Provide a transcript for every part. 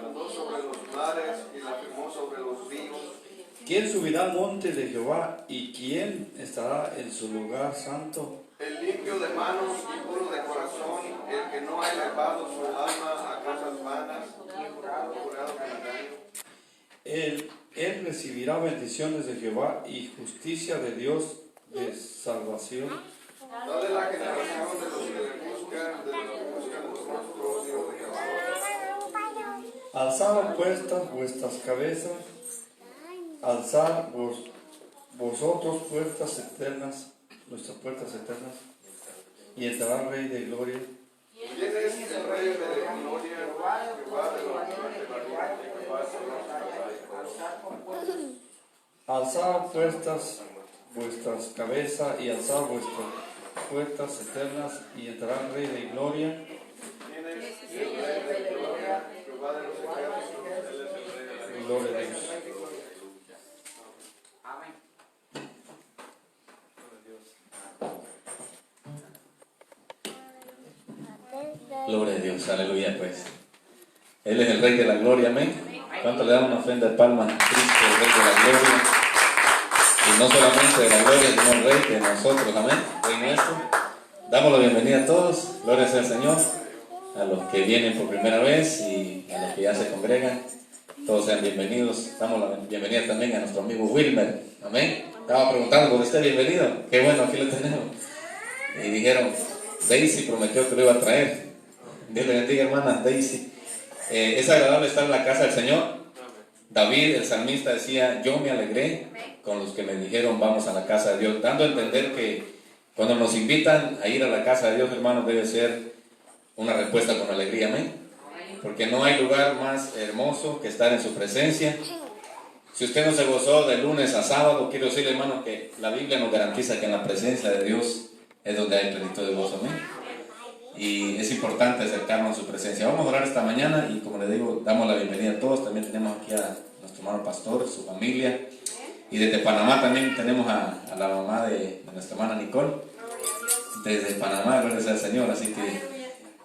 mandó sobre los mares y la firmó sobre los ríos. ¿Quién subirá al monte de Jehová y quién estará en su lugar santo? El limpio de manos y puro de corazón, el que no ha elevado su alma a cosas vanas, ni jurado con engaño. Él recibirá bendiciones de Jehová y justicia de Dios de salvación. No de la generación de los que le buscan, de los que buscan los rostros de Jehová. Alzad puestas vuestras cabezas, alzad vosotros puertas eternas, nuestras puertas eternas, y entrará el Rey de Gloria. ¿Quién es el Rey de Gloria? Jehová de los Alzad puestas vuestras cabezas y alzad vuestras puertas eternas, y entrará el Rey de Gloria. ¿Quién es el Rey de Gloria? Jehová de los ejércitos, él es el Rey de la Gloria. Gloria a Dios. Gloria a Dios, aleluya pues. Él es el Rey de la Gloria, amén. ¿Cuánto le dan una ofrenda de palmas a Cristo, el Rey de la Gloria? Y no solamente de la gloria, sino el Rey de nosotros, amén. Rey nuestro. Damos la bienvenida a todos, gloria sea al Señor, a los que vienen por primera vez y a los que ya se congregan. Todos sean bienvenidos. Damos la bienvenida también a nuestro amigo Wilmer, amén. Estaba preguntando por usted, bienvenido. Qué bueno, aquí lo tenemos. Y dijeron, Daisy prometió que lo iba a traer. Dios le bendiga, hermana Daisy. Es agradable estar en la casa del Señor. David, el salmista, decía, yo me alegré con los que me dijeron vamos a la casa de Dios, dando a entender que cuando nos invitan a ir a la casa de Dios, hermanos, debe ser una respuesta con alegría, amén. Porque no hay lugar más hermoso que estar en su presencia. Si usted no se gozó de lunes a sábado, quiero decirle, hermano, que la Biblia nos garantiza que en la presencia de Dios es donde hay plenitud de gozo, amén. Y es importante acercarnos a su presencia. Vamos a orar esta mañana y, como le digo, damos la bienvenida a todos. También tenemos aquí a nuestro hermano pastor, su familia, y desde Panamá también tenemos a la mamá de nuestra hermana Nicole, desde Panamá, gloria sea al Señor. Así que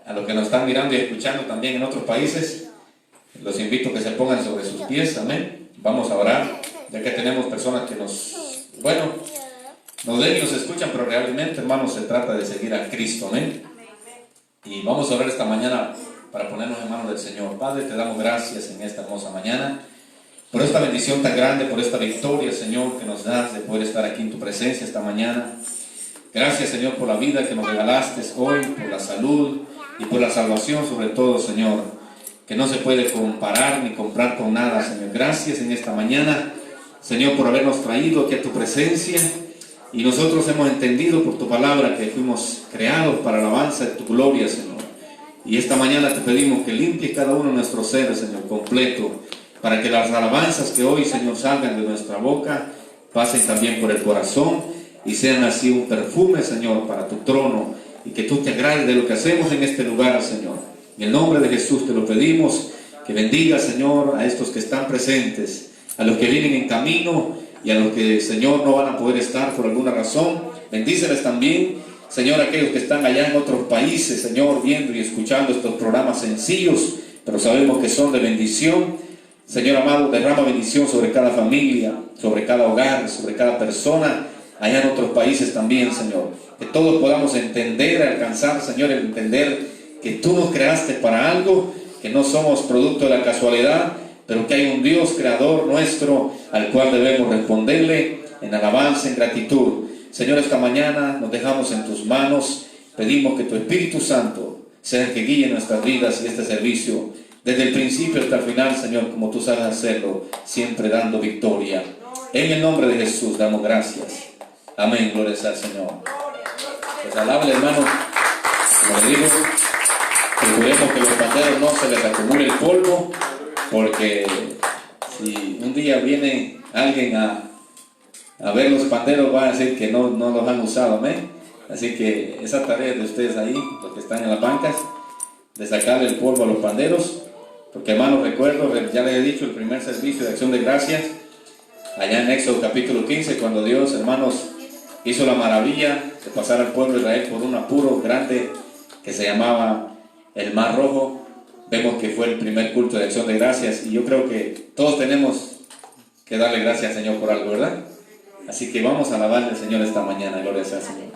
a los que nos están mirando y escuchando también en otros países, los invito a que se pongan sobre sus pies, amén. Vamos a orar, ya que tenemos personas que nos ven y nos escuchan, pero realmente, hermanos, se trata de seguir a Cristo, amén. Y vamos a orar esta mañana para ponernos en manos del Señor. Padre, te damos gracias en esta hermosa mañana por esta bendición tan grande, por esta victoria, Señor, que nos das de poder estar aquí en tu presencia esta mañana. Gracias, Señor, por la vida que nos regalaste hoy, por la salud y por la salvación, sobre todo, Señor, que no se puede comparar ni comprar con nada, Señor. Gracias en esta mañana, Señor, por habernos traído aquí a tu presencia. Y nosotros hemos entendido por tu palabra que fuimos creados para la alabanza de tu gloria, Señor. Y esta mañana te pedimos que limpies cada uno de nuestros seres, Señor, completo, para que las alabanzas que hoy, Señor, salgan de nuestra boca, pasen también por el corazón y sean así un perfume, Señor, para tu trono, y que tú te agrades de lo que hacemos en este lugar, Señor. En el nombre de Jesús te lo pedimos, que bendiga, Señor, a estos que están presentes, a los que vienen en camino, y a los que, Señor, no van a poder estar por alguna razón. Bendíceles también, Señor, a aquellos que están allá en otros países, Señor, viendo y escuchando estos programas sencillos, pero sabemos que son de bendición. Señor amado, derrama bendición sobre cada familia, sobre cada hogar, sobre cada persona, allá en otros países también, Señor. Que todos podamos entender, alcanzar, Señor, entender que tú nos creaste para algo, que no somos producto de la casualidad, pero que hay un Dios creador nuestro al cual debemos responderle en alabanza, en gratitud. Señor, esta mañana nos dejamos en tus manos. Pedimos que tu Espíritu Santo sea el que guíe nuestras vidas y este servicio desde el principio hasta el final, Señor, como tú sabes hacerlo, siempre dando victoria. En el nombre de Jesús damos gracias. Amén, gloria sea al Señor. Pues alábale, hermano. Como le digo, procuremos que los panderos no se les acumule el polvo, porque si un día viene alguien a ver los panderos, va a decir que no los han usado, amén. Así que esa tarea de ustedes ahí, los que están en las bancas, de sacarle el polvo a los panderos, porque, hermanos, recuerdo, ya les he dicho, el primer servicio de acción de gracias, allá en Éxodo capítulo 15, cuando Dios, hermanos, hizo la maravilla de pasar al pueblo de Israel por un apuro grande que se llamaba el Mar Rojo. vemos que fue el primer culto de acción de gracias y yo creo que todos tenemos que darle gracias al Señor por algo, ¿verdad? Así que vamos a alabarle al Señor esta mañana. Gloria sea al Señor.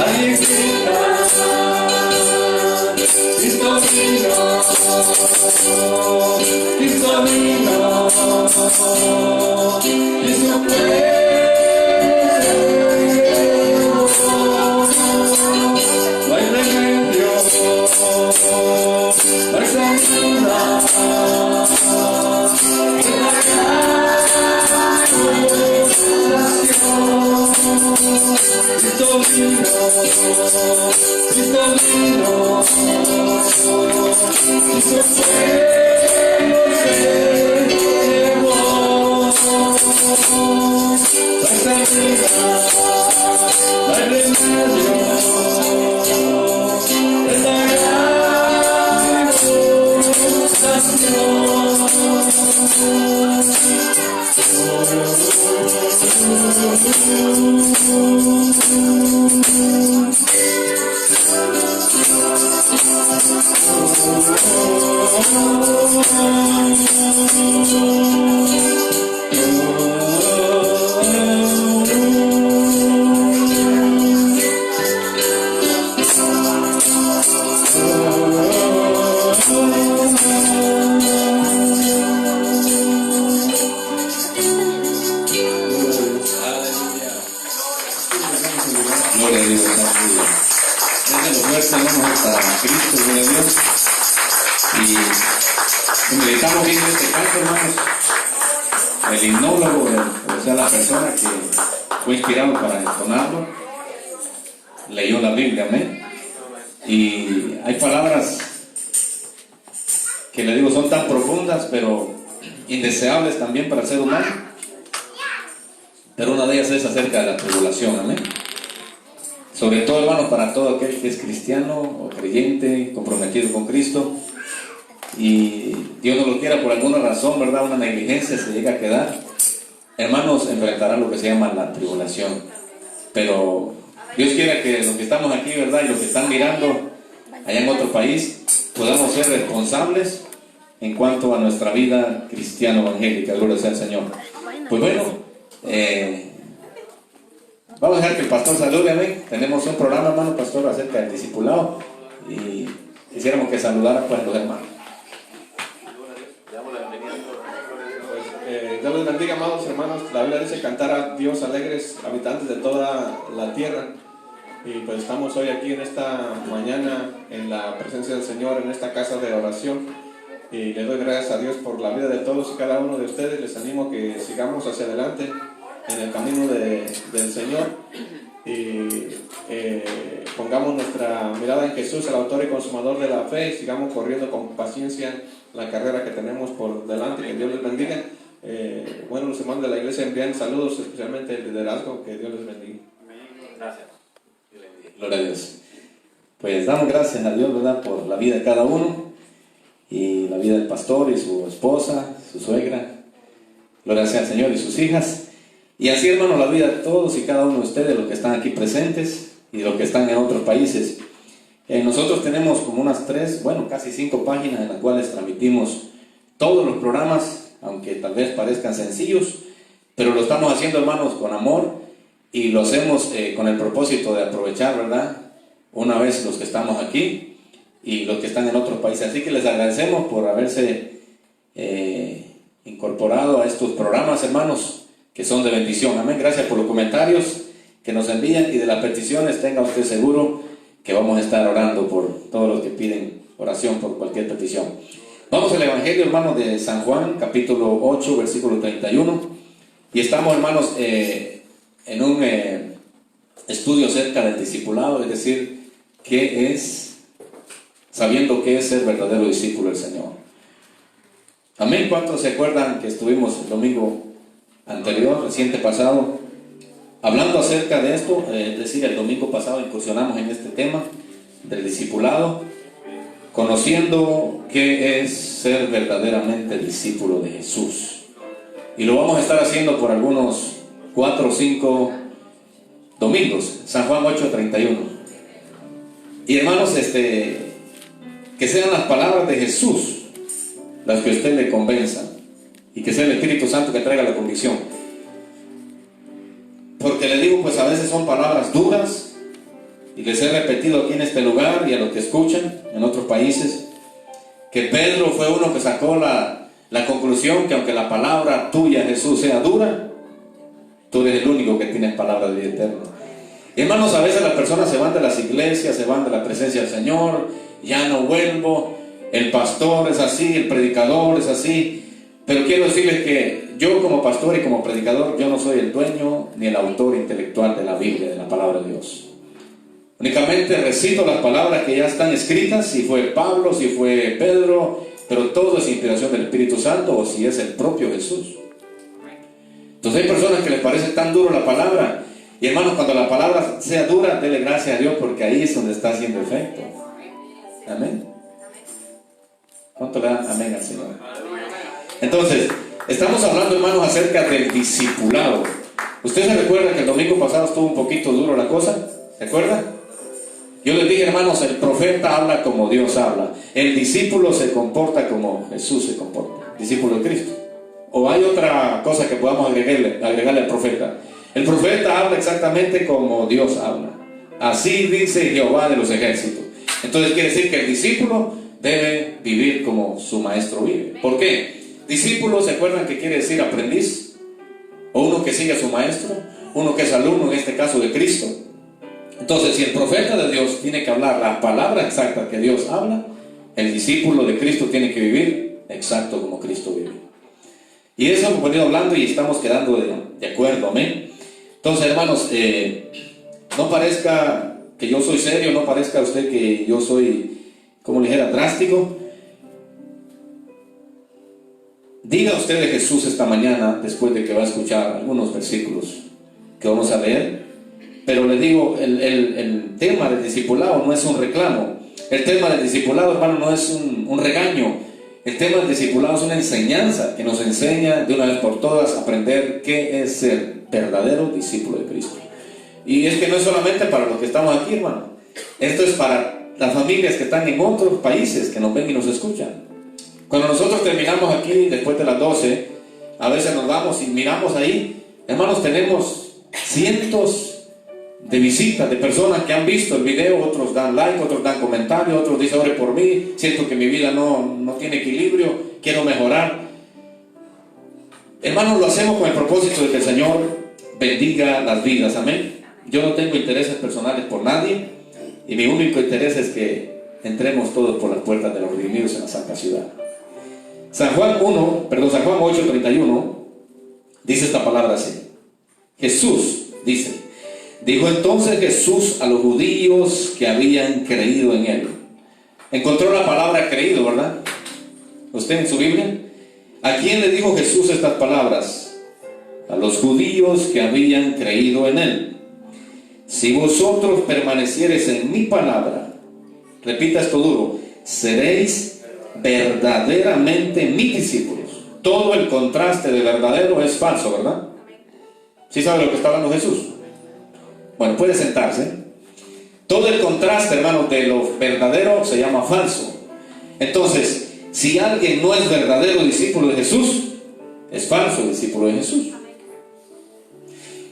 Alegría, indeseables también para el ser humano, pero una de ellas es acerca de la tribulación, amén. Sobre todo, hermanos, para todo aquel que es cristiano o creyente, comprometido con Cristo, y Dios no lo quiera por alguna razón, ¿verdad? Una negligencia se llega a quedar, hermanos, enfrentarán lo que se llama la tribulación. Pero Dios quiera que los que estamos aquí, ¿verdad? Y los que están mirando allá en otro país, podamos ser responsables en cuanto a nuestra vida cristiana evangélica. Gloria sea al Señor. Pues bueno, vamos a dejar que el pastor salude, amén. Tenemos un programa, hermano pastor, acerca del discipulado, y quisiéramos que saludara pues a los hermanos. Dios les bendiga, amados hermanos. La Biblia dice: cantar a Dios alegres, habitantes de toda la tierra. Y pues estamos hoy aquí en esta mañana en la presencia del Señor, en esta casa de oración. Y le doy gracias a Dios por la vida de todos y cada uno de ustedes. Les animo a que sigamos hacia adelante en el camino del Señor, y pongamos nuestra mirada en Jesús, el autor y consumador de la fe, y sigamos corriendo con paciencia la carrera que tenemos por delante. Que Dios les bendiga. Bueno, los hermanos de la iglesia envían saludos, especialmente el liderazgo. Que Dios les bendiga. Gracias. Gloria a Dios. Pues damos gracias a Dios, ¿verdad?, por la vida de cada uno, y la vida del pastor y su esposa, su suegra. Gloria sea al Señor, y sus hijas. Y así, hermanos, la vida de todos y cada uno de ustedes, los que están aquí presentes y los que están en otros países. Nosotros tenemos como unas 3, bueno, casi 5 páginas en las cuales transmitimos todos los programas, aunque tal vez parezcan sencillos, pero lo estamos haciendo, hermanos, con amor, y lo hacemos con el propósito de aprovechar, ¿verdad?, una vez los que estamos aquí y los que están en otros países. Así que les agradecemos por haberse incorporado a estos programas, hermanos, que son de bendición. Amén. Gracias por los comentarios que nos envían, y de las peticiones, tenga usted seguro que vamos a estar orando por todos los que piden oración por cualquier petición. Vamos al Evangelio, hermanos, de San Juan, capítulo 8, versículo 31. Y estamos, hermanos, en un estudio acerca del discipulado, es decir, qué es, sabiendo qué es ser verdadero discípulo del Señor. Amén. ¿Cuántos se acuerdan que estuvimos el domingo anterior, reciente pasado, hablando acerca de esto? Es decir, el domingo pasado incursionamos en este tema del discipulado, conociendo qué es ser verdaderamente discípulo de Jesús. Y lo vamos a estar haciendo por algunos 4 o 5 domingos. San Juan 8:31. Y hermanos, que sean las palabras de Jesús las que a usted le convenzan, y que sea el Espíritu Santo que traiga la convicción. Porque le digo, pues a veces son palabras duras, y les he repetido aquí en este lugar y a los que escuchan en otros países, que Pedro fue uno que sacó la conclusión que aunque la palabra tuya, Jesús, sea dura, tú eres el único que tienes palabra de vida eterna. Y hermanos, a veces las personas se van de las iglesias, se van de la presencia del Señor, ya no vuelvo, el pastor es así, el predicador es así. Pero quiero decirles que yo, como pastor y como predicador, yo no soy el dueño ni el autor intelectual de la Biblia, de la palabra de Dios. Únicamente recito las palabras que ya están escritas, si fue Pablo, si fue Pedro, pero todo es inspiración del Espíritu Santo o si es el propio Jesús. Entonces hay personas que les parece tan duro la palabra. Y hermanos, cuando la palabra sea dura, dele gracias a Dios porque ahí es donde está haciendo efecto. Amén. ¿Cuánto le dan amén al Señor? Entonces, estamos hablando, hermanos, acerca del discipulado. ¿Usted se recuerda que el domingo pasado estuvo un poquito duro la cosa? ¿Se acuerda? Yo les dije, hermanos, el profeta habla como Dios habla. El discípulo se comporta como Jesús se comporta. Discípulo de Cristo. ¿O hay otra cosa que podamos agregarle al profeta? El profeta habla exactamente como Dios habla. Así dice Jehová de los ejércitos. Entonces quiere decir que el discípulo debe vivir como su maestro vive. ¿Por qué? Discípulo, ¿se acuerdan que quiere decir aprendiz? O uno que sigue a su maestro, uno que es alumno, en este caso de Cristo. Entonces, si el profeta de Dios tiene que hablar la palabra exacta que Dios habla, el discípulo de Cristo tiene que vivir exacto como Cristo vive. Y eso hemos venido hablando y estamos quedando de acuerdo, amén. Entonces, hermanos, no parezca que yo soy serio, no parezca a usted que yo soy, como le dijera, drástico. Diga usted de Jesús esta mañana, después de que va a escuchar algunos versículos que vamos a leer. Pero le digo, el tema del discipulado no es un reclamo. El tema del discipulado, hermano, no es un regaño. El tema del discipulado es una enseñanza que nos enseña de una vez por todas a aprender qué es ser verdadero discípulo de Cristo. Y es que no es solamente para los que estamos aquí, hermano. Esto es para las familias que están en otros países, que nos ven y nos escuchan. Cuando nosotros terminamos aquí, después de las 12, a veces nos vamos y miramos ahí, hermanos, tenemos cientos de visitas, de personas que han visto el video, otros dan like, otros dan comentarios, otros dicen, ore por mí, siento que mi vida no tiene equilibrio, quiero mejorar. Hermanos, lo hacemos con el propósito de que el Señor bendiga las vidas, amén. Yo no tengo intereses personales por nadie, y mi único interés es que entremos todos por las puertas de los redimidos en la santa ciudad. San Juan 8:31 dice esta palabra así. Jesús dice, dijo entonces Jesús a los judíos que habían creído en él. Encontró la palabra creído, ¿verdad? ¿Usted en su Biblia? ¿A quién le dijo Jesús estas palabras? A los judíos que habían creído en él. Si vosotros permaneciereis en mi palabra, repita esto duro, seréis verdaderamente mis discípulos. Todo el contraste de verdadero es falso, ¿verdad? ¿Sí sabe lo que está hablando Jesús? Bueno, puede sentarse. Todo el contraste, hermanos, de lo verdadero se llama falso. Entonces, si alguien no es verdadero discípulo de Jesús, es falso discípulo de Jesús.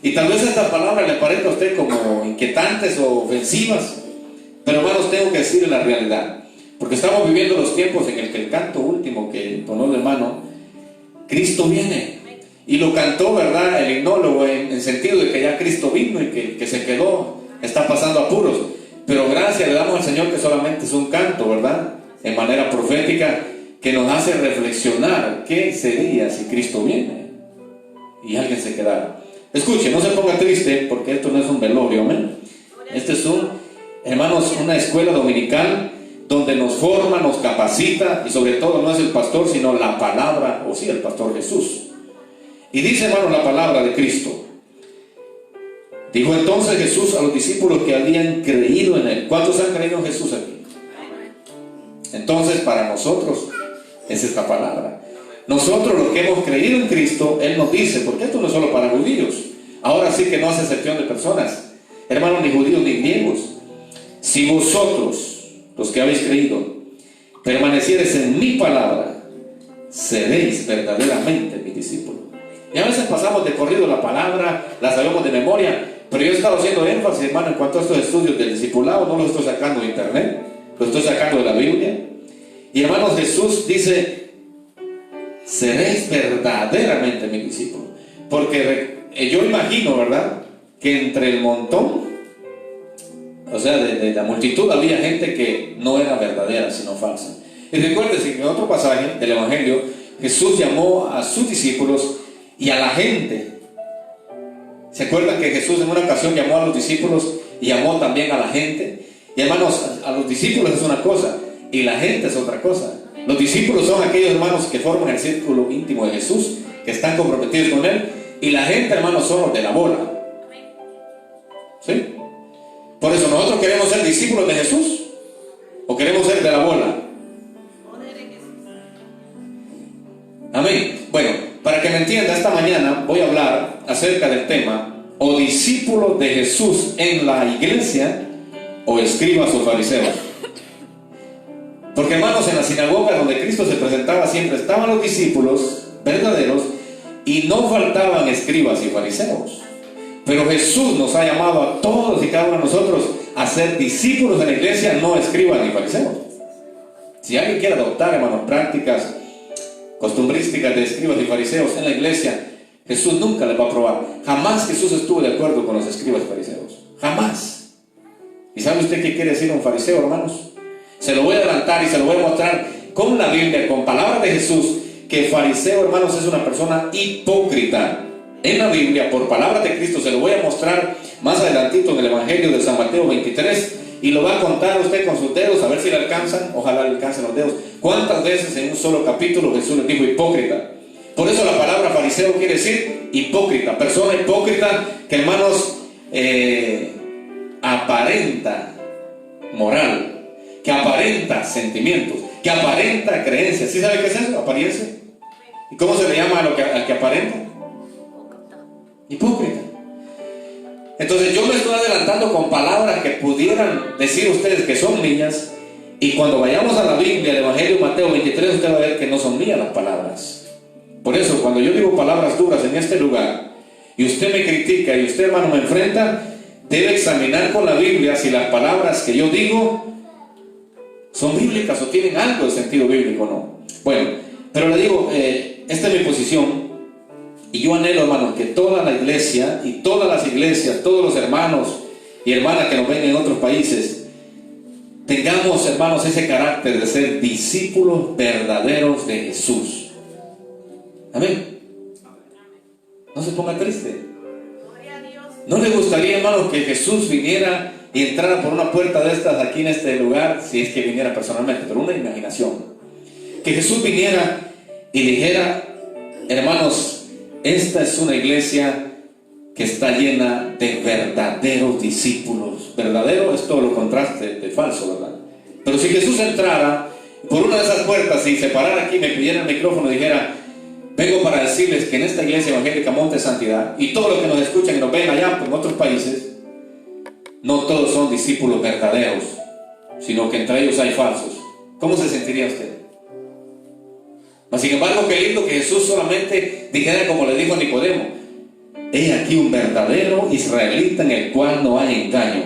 Y tal vez estas palabras le parezcan a usted como inquietantes o ofensivas, pero hermanos, tengo que decirle la realidad. Porque estamos viviendo los tiempos en el que el canto último que ponó el hermano, Cristo viene. Y lo cantó, ¿verdad?, el himnólogo en sentido de que ya Cristo vino y que se quedó, está pasando apuros. Pero gracias le damos al Señor que solamente es un canto, ¿verdad?, en manera profética, que nos hace reflexionar qué sería si Cristo viene y alguien se quedara. Escuche, no se ponga triste porque esto no es un velorio, amén. Este es hermanos, una escuela dominical donde nos forma, nos capacita y sobre todo no es el pastor sino la palabra, o sí, el pastor Jesús. Y dice, hermano, la palabra de Cristo. Dijo entonces Jesús a los discípulos que habían creído en él. ¿Cuántos han creído en Jesús aquí? Entonces para nosotros es esta palabra. Nosotros los que hemos creído en Cristo, Él nos dice, porque esto no es solo para judíos. Ahora sí que no hace excepción de personas, hermanos, ni judíos ni griegos. Si vosotros, los que habéis creído, permaneciereis en mi palabra, seréis verdaderamente mis discípulos. Y a veces pasamos de corrido la palabra, la sabemos de memoria, pero yo he estado haciendo énfasis, hermano, en cuanto a estos estudios del discipulado, no los estoy sacando de internet, los estoy sacando de la Biblia. Y hermanos, Jesús dice, seréis verdaderamente mis discípulos. Porque yo imagino, ¿verdad?, que entre el montón, o sea, de la multitud había gente que no era verdadera, sino falsa. Y recuérdense que en otro pasaje del Evangelio, Jesús llamó a sus discípulos y a la gente. ¿Se acuerdan que Jesús en una ocasión llamó a los discípulos y amó también a la gente. Y hermanos, a los discípulos es una cosa y la gente es otra cosa. Los discípulos son aquellos hermanos que forman el círculo íntimo de Jesús, que están comprometidos con Él, y la gente, hermanos, son los de la bola. ¿Sí? Por eso nosotros queremos ser discípulos de Jesús o queremos ser de la bola. Amén. Bueno, para que me entienda, esta mañana voy a hablar acerca del tema: o discípulos de Jesús en la iglesia, o escribas o fariseos. Porque, hermanos, en la sinagoga donde Cristo se presentaba siempre estaban los discípulos verdaderos y no faltaban escribas y fariseos. Pero Jesús nos ha llamado a todos y cada uno de nosotros a ser discípulos en la iglesia, no escribas ni fariseos. Si alguien quiere adoptar, hermanos, prácticas costumbrísticas de escribas y fariseos en la iglesia, Jesús nunca les va a aprobar. Jamás Jesús estuvo de acuerdo con los escribas y fariseos. Jamás. ¿Y sabe usted qué quiere decir un fariseo, hermanos? Se lo voy a adelantar y se lo voy a mostrar con la Biblia, con palabras de Jesús, que fariseo, hermanos, es una persona hipócrita. En la Biblia, por palabras de Cristo, se lo voy a mostrar más adelantito en el Evangelio de San Mateo 23, y lo va a contar usted con sus dedos, a ver si le alcanzan, ojalá le alcancen los dedos. ¿Cuántas veces en un solo capítulo Jesús les dijo hipócrita? Por eso la palabra fariseo quiere decir hipócrita, persona hipócrita que, hermanos, aparenta moral, que aparenta sentimientos, que aparenta creencias. ¿Sí sabe qué es eso? Apariencia. ¿Y cómo se le llama al que aparenta? Hipócrita. Entonces yo me estoy adelantando con palabras que pudieran decir ustedes que son mías, y cuando vayamos a la Biblia, el Evangelio de Mateo 23, usted va a ver que no son mías las palabras. Por eso, cuando yo digo palabras duras en este lugar, y usted me critica y usted, hermano, me enfrenta, debe examinar con la Biblia si las palabras que yo digo son bíblicas o tienen algo de sentido bíblico o no. Bueno, pero le digo, esta es mi posición, y yo anhelo, hermanos, que toda la iglesia y todas las iglesias, todos los hermanos y hermanas que nos ven en otros países, tengamos, hermanos, ese carácter de ser discípulos verdaderos de Jesús. Amén. No se ponga triste. ¿No le gustaría, hermanos, que Jesús viniera y entrara por una puerta de estas aquí en este lugar, si es que viniera personalmente, pero una imaginación? Que Jesús viniera y dijera: hermanos, esta es una iglesia que está llena de verdaderos discípulos. Verdadero es todo lo contraste de falso, ¿verdad? Pero si Jesús entrara por una de esas puertas y se parara aquí, me pidiera el micrófono y dijera: vengo para decirles que en esta iglesia evangélica Monte Santidad, y todos los que nos escuchan y nos ven allá en otros países, no todos son discípulos verdaderos, sino que entre ellos hay falsos. ¿Cómo se sentiría usted? Mas sin embargo, qué lindo que Jesús solamente dijera, como le dijo a Nicodemo: he aquí un verdadero israelita en el cual no hay engaño.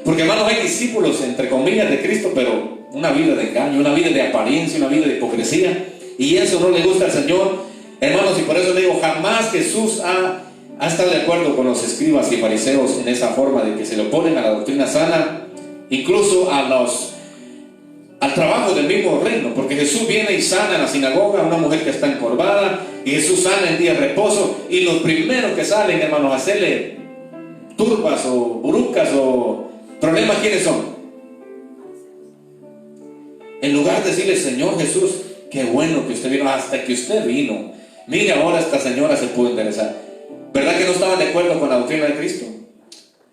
Porque, hermanos, hay discípulos, entre comillas, de Cristo, pero una vida de engaño, una vida de apariencia, una vida de hipocresía, y eso no le gusta al Señor, hermanos. Y por eso le digo, jamás Jesús ha estado de acuerdo con los escribas y fariseos en esa forma de que se le oponen a la doctrina sana, incluso al trabajo del mismo reino. Porque Jesús viene y sana en la sinagoga a una mujer que está encorvada, y Jesús sana en día de reposo, y los primeros que salen, hermanos, a hacerle turbas o burucas o problemas, ¿quiénes son? En lugar de decirle: Señor Jesús, qué bueno que usted vino. Hasta que usted vino, mire, ahora esta señora se pudo enderezar. ¿Verdad que no estaban de acuerdo con la doctrina de Cristo?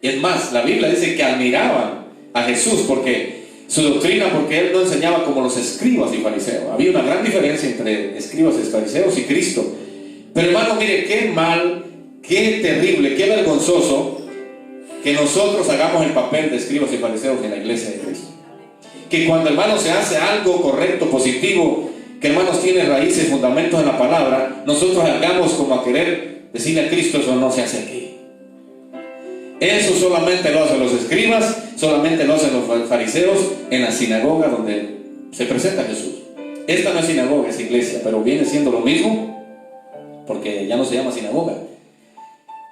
Y es más, la Biblia dice que admiraban a Jesús porque su doctrina, porque él no enseñaba como los escribas y fariseos. Había una gran diferencia entre escribas y fariseos y Cristo. Pero, hermano, mire, qué mal, qué terrible, qué vergonzoso que nosotros hagamos el papel de escribas y fariseos en la iglesia de Cristo. Que cuando, hermanos, se hace algo correcto, positivo, que, hermanos, tiene raíces, fundamentos en la palabra, nosotros hagamos como a querer decirle a Cristo: eso no se hace aquí. Eso solamente lo hacen los escribas, solamente lo hacen los fariseos en la sinagoga donde se presenta Jesús. Esta no es sinagoga, es iglesia, pero viene siendo lo mismo, porque ya no se llama sinagoga.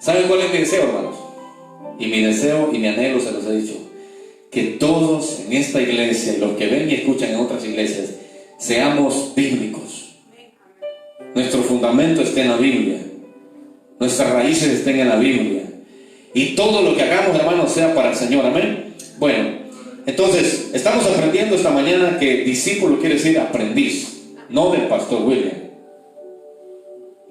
¿Saben cuál es mi deseo, hermanos? Y mi deseo y mi anhelo, se los he dicho: que todos en esta iglesia y los que ven y escuchan en otras iglesias seamos bíblicos. Nuestro fundamento esté en la Biblia, nuestras raíces estén en la Biblia, y todo lo que hagamos, hermanos, sea para el Señor. Amén. Bueno, entonces estamos aprendiendo esta mañana que discípulo quiere decir aprendiz, no del pastor William.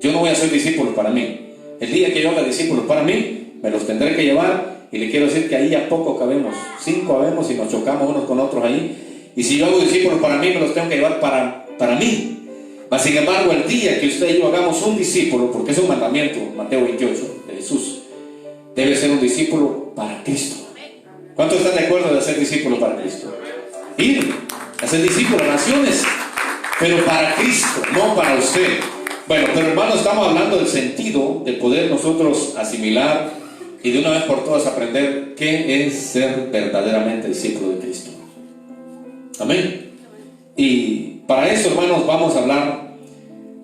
Yo no voy a ser discípulo para mí. El día que yo haga discípulos para mí, me los tendré que llevar, y le quiero decir que ahí a poco cabemos, 5 cabemos y nos chocamos unos con otros ahí. Y si yo hago discípulos para mí, me los tengo que llevar para mí. Mas sin embargo, el día que usted y yo hagamos un discípulo, porque es un mandamiento, Mateo 28 de Jesús, debe ser un discípulo para Cristo. ¿Cuántos están de acuerdo de ser discípulo para Cristo? Ir a ser discípulo a naciones, pero para Cristo, no para usted. Bueno, pero hermanos, estamos hablando del sentido de poder nosotros asimilar y de una vez por todas aprender qué es ser verdaderamente discípulo de Cristo. Amén. Y para eso, hermanos, vamos a hablar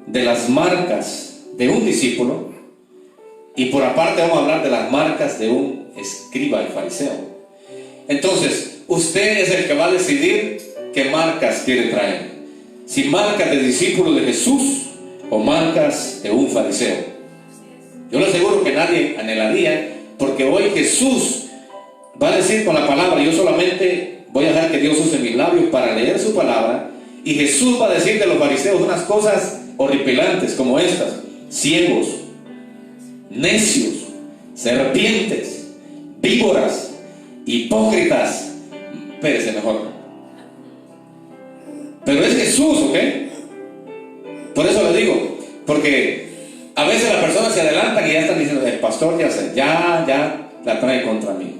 de las marcas de un discípulo, y por aparte vamos a hablar de las marcas de un escriba y fariseo. Entonces, usted es el que va a decidir qué marcas quiere traer. Si marcas de discípulo de Jesús o marcas de un fariseo. Yo le aseguro que nadie anhelaría, porque hoy Jesús va a decir con la palabra, yo solamente voy a dejar que Dios use mis labios para leer su palabra, y Jesús va a decir de los fariseos unas cosas horripilantes como estas: ciegos, necios, serpientes, víboras, hipócritas. Espérese mejor. Pero es Jesús, ¿ok? Por eso le digo, porque a veces las personas se adelantan y ya están diciendo, el pastor ya la trae contra mí.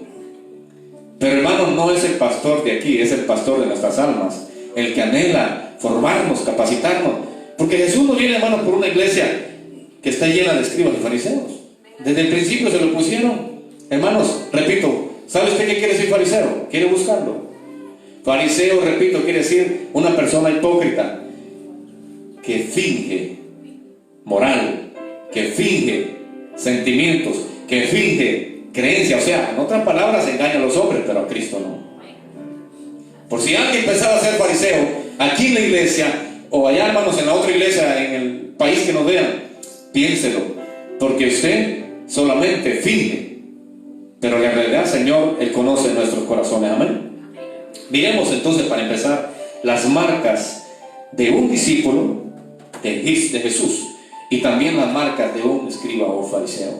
Pero hermano, no es el pastor de aquí, es el pastor de nuestras almas, el que anhela formarnos, capacitarnos. Porque Jesús no viene, hermano, por una iglesia que está llena de escribas y fariseos. Desde el principio se lo pusieron. Hermanos, repito, ¿sabe usted qué quiere decir fariseo? ¿Quiere buscarlo? Fariseo, repito, quiere decir una persona hipócrita que finge moral, que finge sentimientos, que finge creencia. O sea, en otras palabras, engaña a los hombres, pero a Cristo no. Por si alguien pensaba ser fariseo aquí en la iglesia o allá, hermanos, en la otra iglesia, en el país que nos vean, piénselo, porque usted solamente finge, pero en realidad, Señor, Él conoce nuestros corazones. Amén. Miremos entonces, para empezar, las marcas de un discípulo de Jesús, y también las marcas de un escriba o fariseo.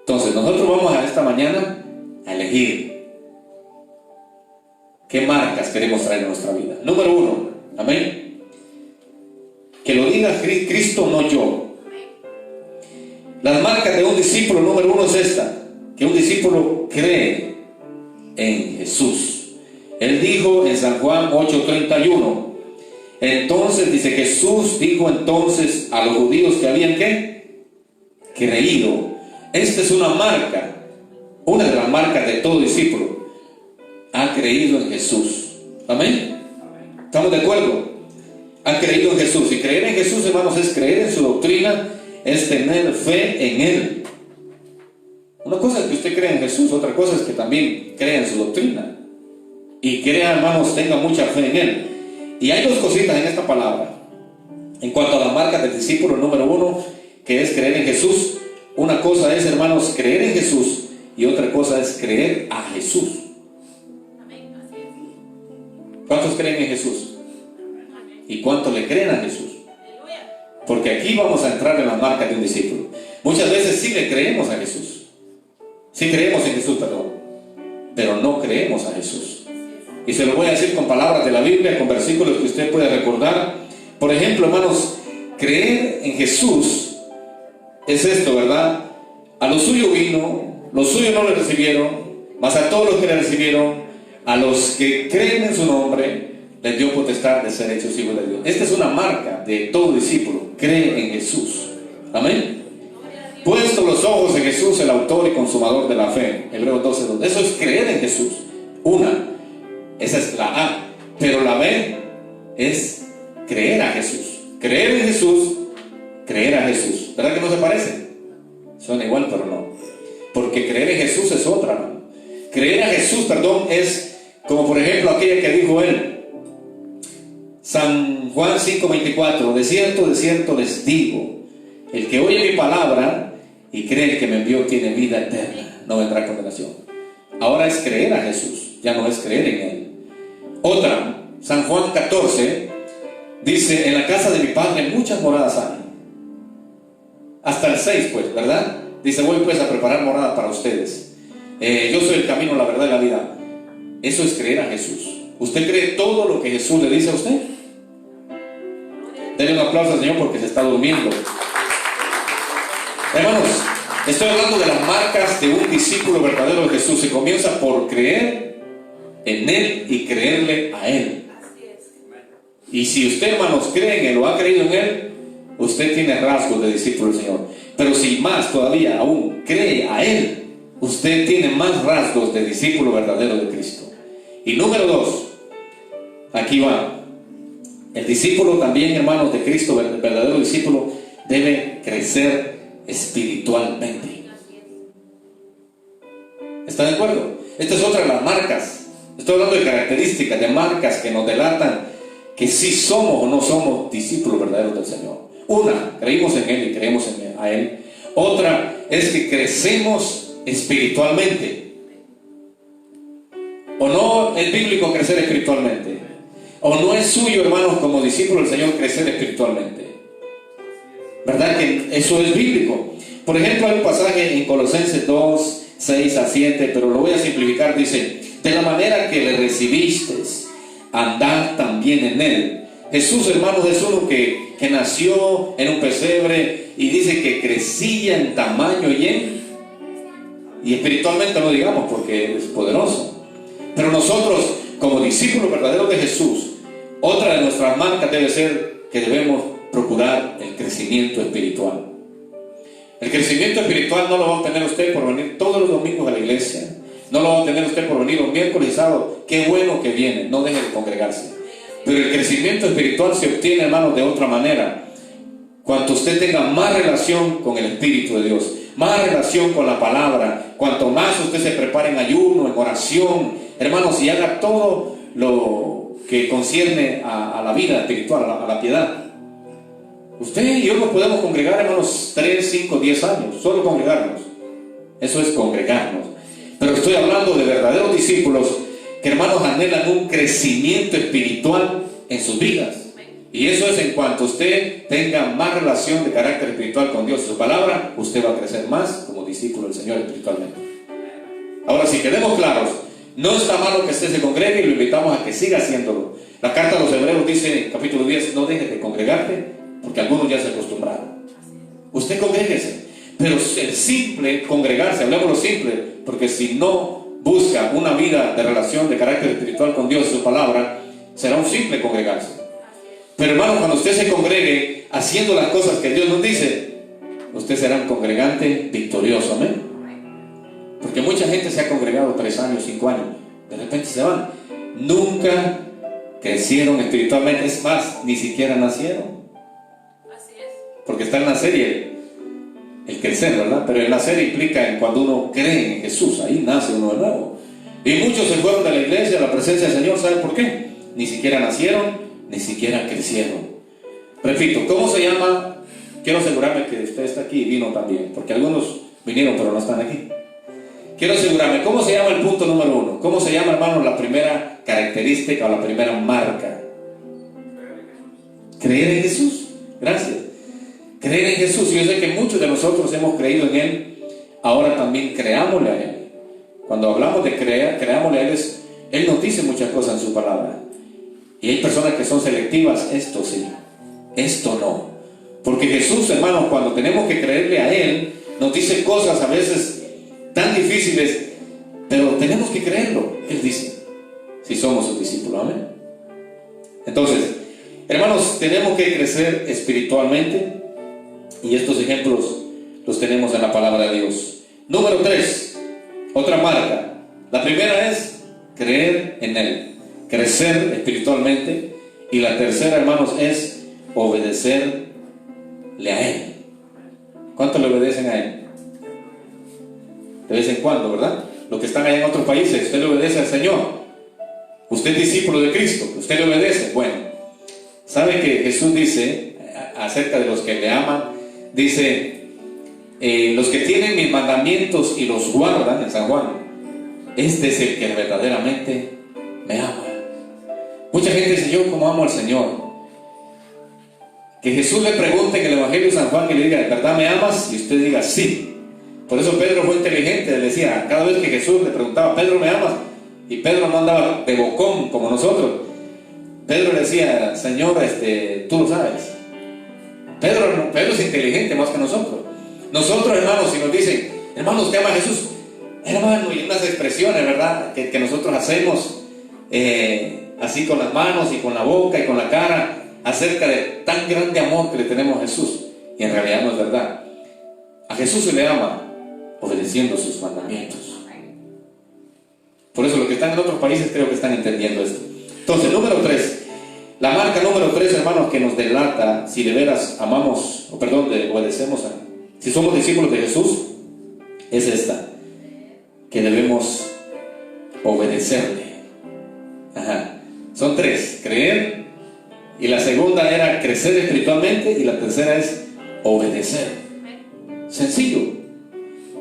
Entonces, nosotros vamos a esta mañana a elegir qué marcas queremos traer en nuestra vida. Número 1, amén. Que lo diga Cristo, no yo. Las marcas de un discípulo, número 1 es esta: que un discípulo cree en Jesús. Él dijo en San Juan 8:31, entonces dice, Jesús dijo entonces a los judíos que habían ¿qué? Creído. Esta es una marca, una de las marcas de todo discípulo: ha creído en Jesús. Amén. ¿Estamos de acuerdo? Ha creído en Jesús. Y creer en Jesús, hermanos, es creer en su doctrina, es tener fe en Él. Una cosa es que usted cree en Jesús, otra cosa es que también crea en su doctrina y crea, hermanos, tenga mucha fe en Él. Y hay dos cositas en esta palabra en cuanto a las marcas del discípulo. Número 1, que es creer en Jesús. Una cosa es, hermanos, creer en Jesús, y otra cosa es creer a Jesús. ¿Cuántos creen en Jesús? ¿Y cuántos le creen a Jesús? Porque aquí vamos a entrar en las marcas de un discípulo. Muchas veces sí le creemos a Jesús, sí creemos en Jesús, perdón, pero no creemos a Jesús. Y se lo voy a decir con palabras de la Biblia, con versículos que usted puede recordar. Por ejemplo, hermanos, creer en Jesús es esto, ¿verdad? A lo suyo vino, los suyos no le recibieron, mas a todos los que le recibieron, a los que creen en su nombre, les dio potestad de ser hechos hijos de Dios. Esta es una marca de todo discípulo: cree en Jesús. Amén. Puesto los ojos en Jesús, el autor y consumador de la fe. Hebreos 12:2. Eso es creer en Jesús. Esa es la A. Pero la B es creer a Jesús. Creer en Jesús, creer a Jesús. ¿Verdad que no se parece? Suena igual, pero no. Porque creer en Jesús es otra, ¿no? Creer a Jesús, perdón, es como por ejemplo aquella que dijo él, San Juan 5:24, de cierto les digo, el que oye mi palabra y cree el que me envió tiene vida eterna, no vendrá a condenación. Ahora es creer a Jesús, ya no es creer en Él. Otra, San Juan 14, dice, en la casa de mi Padre muchas moradas hay. Hasta el 6, pues, ¿verdad? Dice, voy pues a preparar morada para ustedes. Yo soy el camino, la verdad y la vida. Eso es creer a Jesús. ¿Usted cree todo lo que Jesús le dice a usted? Denle un aplauso al Señor porque se está durmiendo. Hermanos, estoy hablando de las marcas de un discípulo verdadero de Jesús. Se comienza por creer en Él y creerle a Él. Y si usted, hermanos, cree en Él o ha creído en Él, usted tiene rasgos de discípulo del Señor. Pero si más todavía aún cree a Él, usted tiene más rasgos de discípulo verdadero de Cristo. Y número 2, aquí va. El discípulo también, hermanos, de Cristo, el verdadero discípulo, debe crecer espiritualmente. ¿Está de acuerdo? Esta es otra de las marcas. Estoy hablando de características, de marcas que nos delatan que sí somos o no somos discípulos verdaderos del Señor. Una, creímos en Él y creemos a Él. Otra es que crecemos espiritualmente. ¿O no es bíblico crecer espiritualmente? ¿O no es suyo, hermanos, como discípulo del Señor, crecer espiritualmente? ¿Verdad que eso es bíblico? Por ejemplo, hay un pasaje en Colosenses 2, 6 a 7, pero lo voy a simplificar. Dice, de la manera que le recibisteis, andad también en Él. Jesús, hermanos, es uno que nació en un pesebre y dice que crecía en tamaño y espiritualmente no digamos porque es poderoso. Pero nosotros, como discípulos verdaderos de Jesús, otra de nuestras marcas debe ser que debemos procurar el crecimiento espiritual. El crecimiento espiritual no lo va a obtener usted por venir todos los domingos a la iglesia. No lo va a obtener usted por venir los miércoles y sábados. Qué bueno que viene, no deje de congregarse. Pero el crecimiento espiritual se obtiene, hermanos, de otra manera. Cuanto usted tenga más relación con el Espíritu de Dios, más relación con la palabra, cuanto más usted se prepare en ayuno, en oración, hermanos, y haga todo lo que concierne a la vida espiritual, a la piedad. Usted y yo nos podemos congregar, hermanos, 3, 5, 10 años, solo congregarnos. Eso es congregarnos. Pero estoy hablando de verdaderos discípulos que, hermanos, anhelan un crecimiento espiritual en sus vidas. Y eso es en cuanto usted tenga más relación de carácter espiritual con Dios y su palabra, usted va a crecer más como discípulo del Señor espiritualmente. Ahora, si quedemos claros, no está malo que usted se congregue y lo invitamos a que siga haciéndolo. La carta a los Hebreos dice, capítulo 10, no dejes de congregarte, porque algunos ya se acostumbraron. Usted congréguese, pero el simple congregarse, hablemos lo simple, porque si no busca una vida de relación de carácter espiritual con Dios y su palabra, será un simple congregarse. Pero, hermano, cuando usted se congregue haciendo las cosas que Dios nos dice, usted será un congregante victorioso, amén. Porque mucha gente se ha congregado 3 años, 5 años, de repente se van, nunca crecieron espiritualmente, es más, ni siquiera nacieron. Porque está en nacer y el crecer, ¿verdad? Pero el nacer implica en cuando uno cree en Jesús, ahí nace uno de nuevo. Y muchos se fueron de la iglesia, a la presencia del Señor, ¿saben por qué? Ni siquiera nacieron, ni siquiera crecieron. Repito, ¿cómo se llama? Quiero asegurarme que usted está aquí y vino también, porque algunos vinieron pero no están aquí. Quiero asegurarme, ¿cómo se llama el punto número 1? ¿Cómo se llama, hermano, la primera característica o la primera marca? Creer en Jesús. Gracias. Creer en Jesús. Yo sé que muchos de nosotros hemos creído en Él, ahora también creámosle a Él. Cuando hablamos de creer, creámosle a Él, Él nos dice muchas cosas en su palabra. Y hay personas que son selectivas, esto sí, esto no. Porque Jesús, hermanos, cuando tenemos que creerle a Él, nos dice cosas a veces tan difíciles, pero tenemos que creerlo, Él dice, si somos sus discípulos, amén. Entonces, hermanos, tenemos que crecer espiritualmente, y estos ejemplos los tenemos en la palabra de Dios. Número 3, otra marca. La primera es creer en Él, crecer espiritualmente. Y la tercera, hermanos, es obedecerle a Él. ¿Cuántos le obedecen a Él? De vez en cuando, ¿verdad? Los que están allá en otros países, usted le obedece al Señor. Usted es discípulo de Cristo, usted le obedece. Bueno, ¿sabe que Jesús dice acerca de los que le aman? Dice, los que tienen mis mandamientos y los guardan, en San Juan, este es el que verdaderamente me ama. Mucha gente dice, yo como amo al Señor. Que Jesús le pregunte en el Evangelio de San Juan, que le diga, ¿de verdad me amas? Y usted diga, sí. Por eso Pedro fue inteligente, le decía, cada vez que Jesús le preguntaba, Pedro, ¿me amas? Y Pedro no andaba de bocón como nosotros. Pedro le decía, Señor, tú lo sabes. Pedro es inteligente más que nosotros. Nosotros, hermanos, si nos dicen, hermano, ¿usted ama a Jesús? Hermano, y unas expresiones, ¿verdad? Que nosotros hacemos así con las manos y con la boca y con la cara, acerca de tan grande amor que le tenemos a Jesús. Y en realidad no es verdad. A Jesús se le ama obedeciendo sus mandamientos. Por eso los que están en otros países creo que están entendiendo esto. Entonces, número 3. La marca número 3, hermanos, que nos delata si de veras amamos, obedecemos si somos discípulos de Jesús, es esta, que debemos obedecerle. Son 3, creer, y la segunda era crecer espiritualmente, y la tercera es obedecer. Sencillo.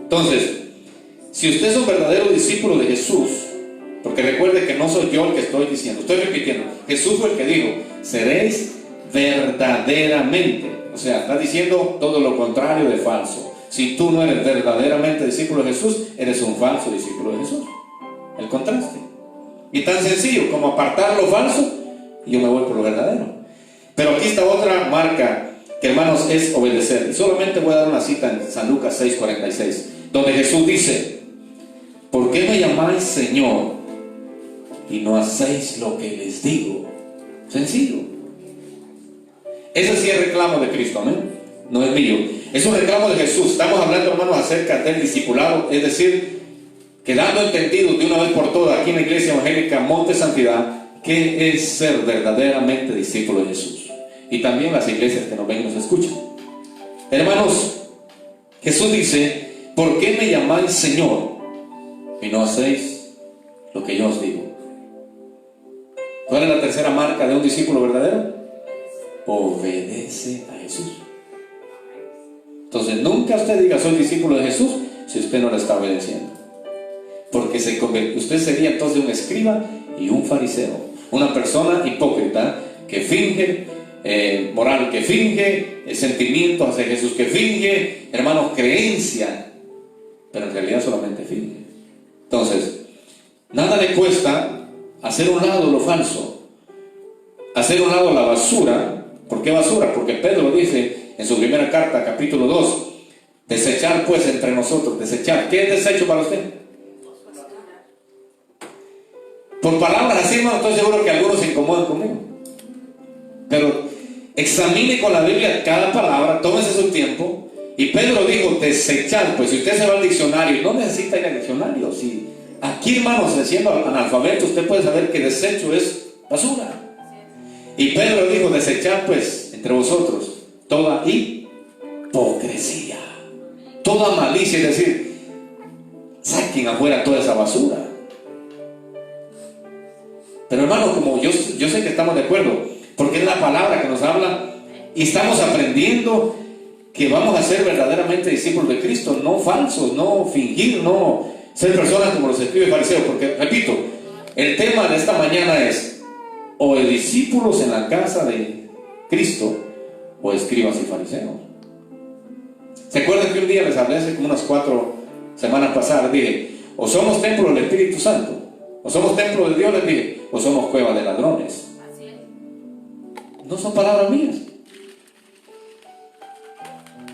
Entonces, si usted es un verdadero discípulo de Jesús, porque recuerde que no soy yo el que estoy diciendo, estoy repitiendo, Jesús fue el que dijo, seréis verdaderamente, o sea, está diciendo todo lo contrario de falso. Si tú no eres verdaderamente discípulo de Jesús, eres un falso discípulo de Jesús. El contraste. Y tan sencillo como apartar lo falso, y yo me voy por lo verdadero. Pero aquí está otra marca, que hermanos, es obedecer. Y solamente voy a dar una cita en San Lucas 6:46, donde Jesús dice, ¿por qué me llamáis Señor y no hacéis lo que les digo? Sencillo. Ese sí es reclamo de Cristo, amén. No es mío, es un reclamo de Jesús. Estamos hablando, hermanos, acerca del discipulado, es decir, quedando entendidos de una vez por todas aquí en la Iglesia Evangélica Monte Santidad, qué es ser verdaderamente discípulo de Jesús. Y también las iglesias que nos ven y nos escuchan. Hermanos, Jesús dice, ¿por qué me llamáis Señor y no hacéis lo que yo os digo? ¿Cuál es la tercera marca de un discípulo verdadero? Obedece a Jesús. Entonces nunca usted diga soy discípulo de Jesús si usted no le está obedeciendo, porque usted sería entonces un escriba y un fariseo, una persona hipócrita que finge moral, que finge sentimientos hacia Jesús, que finge, hermanos, creencia, pero en realidad solamente finge. Entonces nada le cuesta hacer un lado lo falso, hacer un lado la basura. ¿Por qué basura? Porque Pedro dice en su primera carta, capítulo 2, desechar pues entre nosotros, desechar. ¿Qué es desecho para usted? Por palabras así, hermano, estoy seguro que algunos se incomodan conmigo. Pero examine con la Biblia cada palabra, tómese su tiempo. Y Pedro dijo, desechar. Pues si usted se va al diccionario, no necesita ir al diccionario. Si aquí, hermanos, siendo analfabeto, usted puede saber que desecho es basura. Y Pedro dijo, desechar pues entre vosotros toda hipocresía, toda malicia, es decir, saquen afuera toda esa basura. Pero hermano, como yo sé que estamos de acuerdo, porque es la palabra que nos habla y estamos aprendiendo que vamos a ser verdaderamente discípulos de Cristo, no falsos, no fingir, no ser personas como los escribas y fariseos, porque repito, el tema de esta mañana es o de discípulos en la casa de Cristo o escribas y fariseos. ¿Se acuerdan que un día les hablé hace como unas 4 semanas pasadas? Dije, o somos templo del Espíritu Santo, o somos templo de Dios, les dije, o somos cueva de ladrones. No son palabras mías.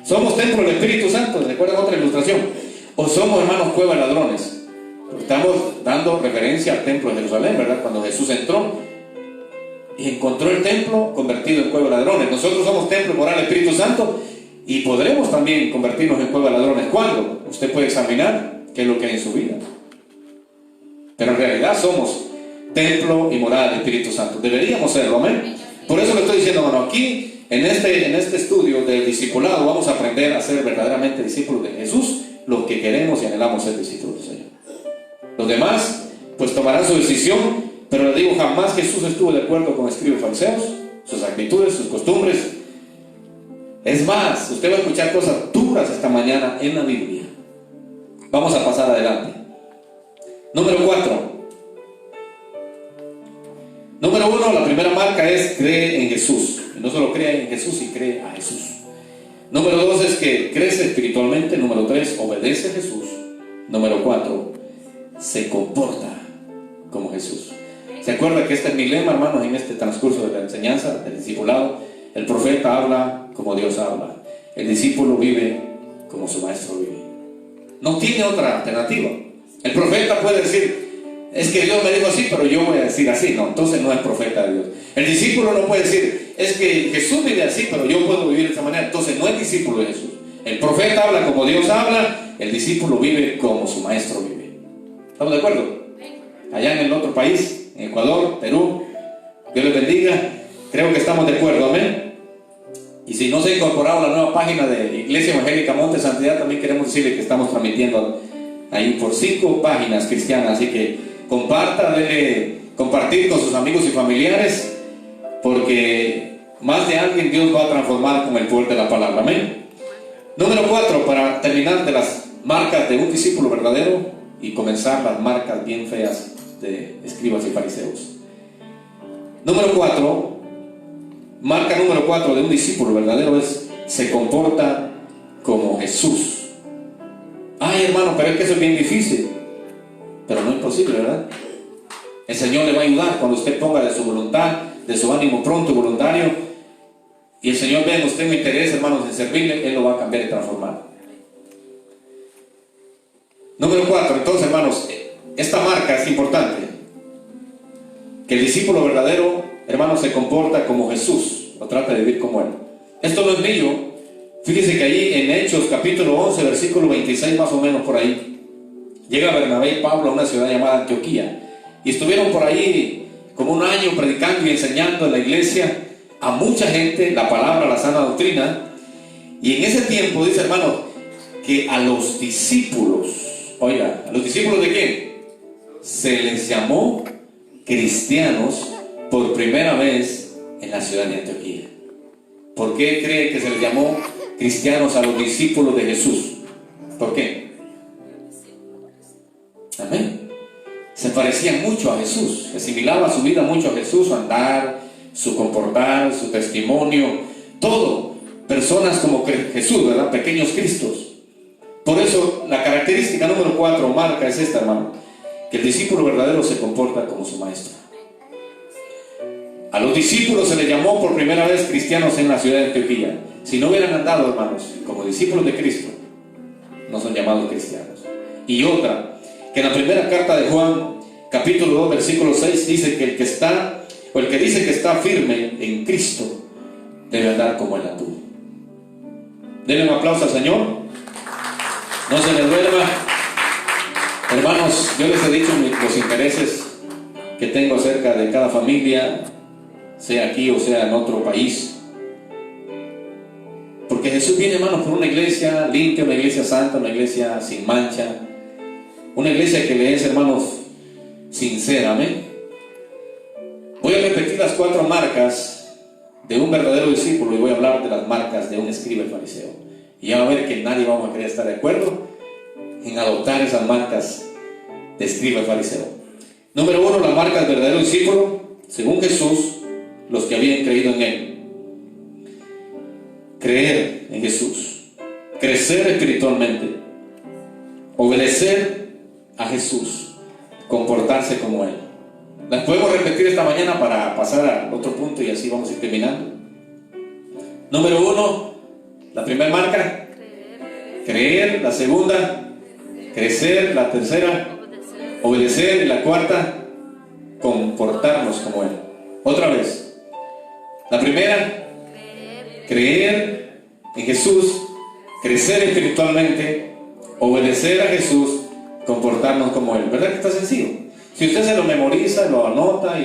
Somos templo del Espíritu Santo, ¿recuerdan otra ilustración? O somos, hermanos, cueva de ladrones. Estamos dando referencia al templo de Jerusalén, ¿verdad? Cuando Jesús entró y encontró el templo convertido en cueva de ladrones. Nosotros somos templo moral del Espíritu Santo y podremos también convertirnos en cueva de ladrones. ¿Cuándo? Usted puede examinar qué es lo que hay en su vida. Pero en realidad somos templo y morada del Espíritu Santo. Deberíamos serlo, amén. Por eso le estoy diciendo, bueno, aquí en este estudio del discipulado vamos a aprender a ser verdaderamente discípulos de Jesús, los que queremos y anhelamos ser discípulos del Señor. Los demás pues tomarán su decisión. Pero le digo, jamás Jesús estuvo de acuerdo con escribas y fariseos, sus actitudes, sus costumbres. Es más, usted va a escuchar cosas duras esta mañana en la Biblia. Vamos a pasar adelante. Número 4. Número 1, la primera marca es cree en Jesús. Y no solo cree en Jesús, y cree a Jesús. Número 2 es que crece espiritualmente. Número 3, obedece a Jesús. Número 4, se comporta como Jesús. ¿Se acuerda que este es mi lema, hermanos, en este transcurso de la enseñanza, del discipulado? El profeta habla como Dios habla. El discípulo vive como su maestro vive. No tiene otra alternativa. El profeta puede decir, es que Dios me dijo así, pero yo voy a decir así. No, entonces no es profeta de Dios. El discípulo no puede decir, es que Jesús vive así, pero yo puedo vivir de esa manera. Entonces no es discípulo de Jesús. El profeta habla como Dios habla, el discípulo vive como su maestro vive. ¿Estamos de acuerdo? Allá en el otro país, en Ecuador, Perú, Dios les bendiga. Creo que estamos de acuerdo, amén. Y si no se ha incorporado a la nueva página de Iglesia Evangélica Monte Santidad, también queremos decirle que estamos transmitiendo ahí por 5 páginas cristianas. Así que comparta, dele compartir con sus amigos y familiares, porque más de alguien Dios va a transformar con el poder de la palabra, amén. Número 4, para terminar de las marcas de un discípulo verdadero y comenzar las marcas bien feas de escribas y fariseos. Número 4, marca número 4 de un discípulo verdadero es se comporta como Jesús. Ay, hermano, pero es que eso es bien difícil. Pero no es imposible, ¿verdad? El Señor le va a ayudar cuando usted ponga de su voluntad, de su ánimo pronto y voluntario, y el Señor ve en usted un interés, hermanos, en servirle. Él lo va a cambiar y transformar. Número 4, entonces, hermanos, esta marca es importante. Que el discípulo verdadero, hermanos, se comporta como Jesús, o trata de vivir como Él. Esto no es mío. Fíjese que allí en Hechos capítulo 11, versículo 26, más o menos por ahí, llega Bernabé y Pablo a una ciudad llamada Antioquía, y estuvieron por ahí como un año predicando y enseñando en la iglesia a mucha gente la palabra, la sana doctrina. Y en ese tiempo, dice, hermanos, que a los discípulos, oiga, ¿a los discípulos de quién? Se les llamó cristianos por primera vez en la ciudad de Antioquía. ¿Por qué cree que se les llamó cristianos a los discípulos de Jesús? ¿Por qué? Amén. Se parecían mucho a Jesús, asimilaba su vida mucho a Jesús, su andar, su comportar, su testimonio, todo. Personas como Jesús, ¿verdad? Pequeños Cristos. Por eso la característica número 4, marca, es esta, hermano, que el discípulo verdadero se comporta como su maestro. A los discípulos se les llamó por primera vez cristianos en la ciudad de Antioquía. Si no hubieran andado, hermanos, como discípulos de Cristo, no son llamados cristianos. Y otra, que en la primera carta de Juan, capítulo 2, versículo 6, dice que el que está, o el que dice que está firme en Cristo, debe andar como él anduvo. Denle un aplauso al Señor. No se les duerma. Hermanos, yo les he dicho los intereses que tengo acerca de cada familia, sea aquí o sea en otro país. Porque Jesús viene, hermanos, por una iglesia limpia, una iglesia santa, una iglesia sin mancha, una iglesia que le es, hermanos, sincera, amén. Voy a repetir las 4 marcas de un verdadero discípulo y voy a hablar de las marcas de un escriba y fariseo. Y ya va a ver que nadie vamos a querer estar de acuerdo en adoptar esas marcas de escriba y fariseo. Número 1, las marcas del verdadero discípulo, según Jesús, los que habían creído en Él. Creer en Jesús, crecer espiritualmente, obedecer a Jesús, comportarse como Él. Las podemos repetir esta mañana para pasar al otro punto y así vamos a ir terminando. Número 1, la primera marca, creer. La segunda, crecer. La tercera, obedecer. Y la cuarta, comportarnos como Él. Otra vez. La primera, creer en Jesús, crecer espiritualmente, obedecer a Jesús, comportarnos como Él. ¿Verdad que está sencillo? Si usted se lo memoriza, lo anota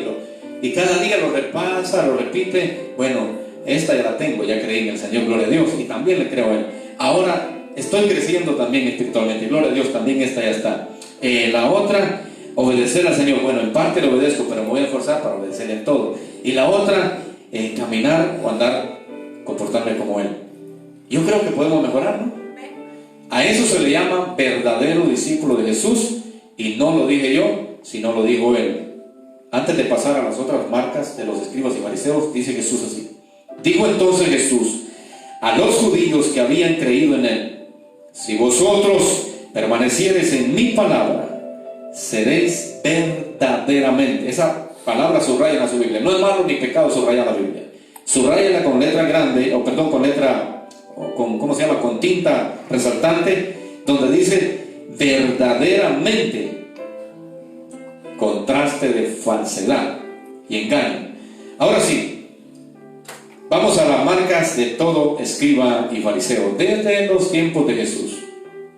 y cada día lo repasa, lo repite, bueno, esta ya la tengo, ya creí en el Señor, gloria a Dios, y también le creo a Él. Ahora estoy creciendo también espiritualmente, gloria a Dios, también esta ya está. La otra, obedecer al Señor. Bueno, en parte le obedezco, pero me voy a esforzar para obedecerle en todo. Y la otra, caminar o andar, comportarme como Él. Yo creo que podemos mejorar, ¿no? A eso se le llama verdadero discípulo de Jesús, y no lo dije yo, sino lo dijo Él. Antes de pasar a las otras marcas de los escribas y fariseos, dice Jesús así: dijo entonces Jesús a los judíos que habían creído en Él: si vosotros permaneciereis en mi palabra, seréis verdaderamente. Esa palabra subraya en su Biblia. No es malo ni pecado subrayar la Biblia. Subrayala con letra grande, o perdón, con letra, ¿cómo se llama? Con tinta resaltante, donde dice verdaderamente. Contraste de falsedad y engaño. Ahora sí, vamos a las marcas de todo escriba y fariseo, desde los tiempos de Jesús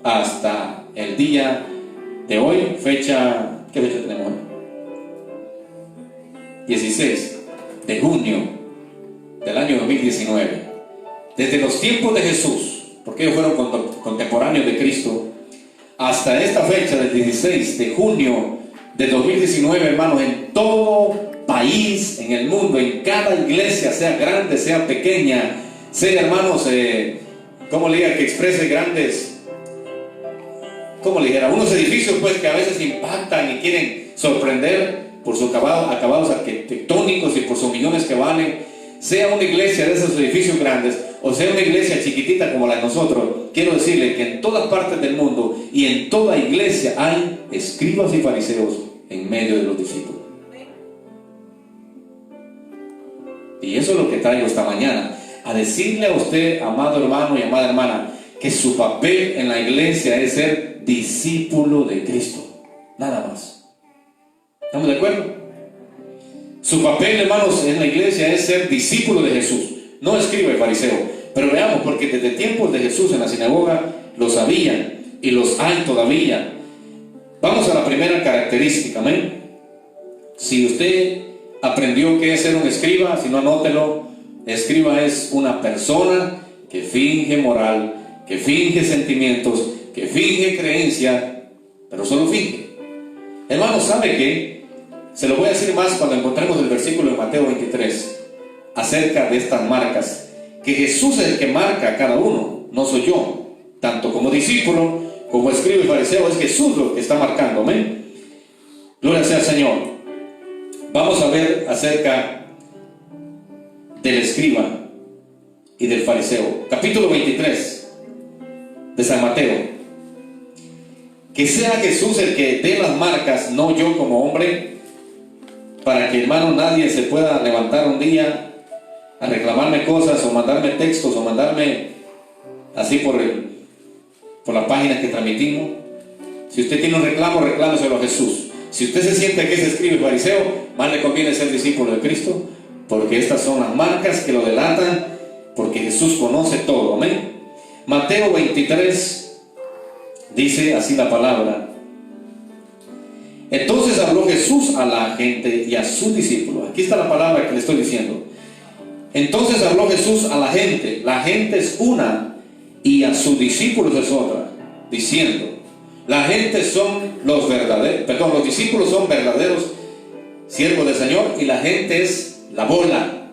hasta el día de hoy. Fecha, ¿qué fecha tenemos hoy? 16 de junio del año 2019. Desde los tiempos de Jesús, porque ellos fueron contemporáneos de Cristo, hasta esta fecha del 16 de junio de 2019, hermanos, en todo país, en el mundo, en cada iglesia, sea grande, sea pequeña, sea, hermanos, ¿cómo le diga? Que exprese grandes, ¿cómo le dijera? Unos edificios, pues, que a veces impactan y quieren sorprender por sus acabados arquitectónicos y por sus millones que valen. Sea una iglesia de esos edificios grandes, o sea una iglesia chiquitita como la de nosotros, quiero decirle que en todas partes del mundo y en toda iglesia hay escribas y fariseos en medio de los discípulos. Y eso es lo que traigo esta mañana, a decirle a usted, amado hermano y amada hermana, que su papel en la iglesia es ser discípulo de Cristo, nada más. ¿Estamos de acuerdo? Su papel, hermanos, en la iglesia es ser discípulo de Jesús, no escriba y fariseo. Pero veamos, porque desde tiempos de Jesús en la sinagoga los habían y los hay todavía. Vamos a la primera característica, amén. Si usted aprendió qué es ser un escriba, si no, anótelo. Escriba es una persona que finge moral, que finge sentimientos, que finge creencia, pero solo finge. Hermano, ¿sabe qué? Se lo voy a decir más cuando encontremos el versículo de Mateo 23 acerca de estas marcas, que Jesús es el que marca a cada uno, no soy yo. Tanto como discípulo, como escriba y fariseo, es Jesús lo que está marcando, amén. Gloria sea al Señor. Vamos a ver acerca del escriba y del fariseo. Capítulo 23 de San Mateo. Que sea Jesús el que dé las marcas, no yo como hombre, para que, hermano, nadie se pueda levantar un día a reclamarme cosas o mandarme textos o mandarme así por la página que transmitimos. Si usted tiene un reclamo, reclámeselo a Jesús. Si usted se siente que es escriba y fariseo, más le conviene ser discípulo de Cristo, porque estas son las marcas que lo delatan, porque Jesús conoce todo, amén. Mateo 23 dice así la palabra. Entonces habló Jesús a la gente y a sus discípulos. Aquí está la palabra que le estoy diciendo. Entonces habló Jesús a la gente es una y a sus discípulos es otra, diciendo: la gente son los discípulos son verdaderos siervos del Señor, y la gente es la bola.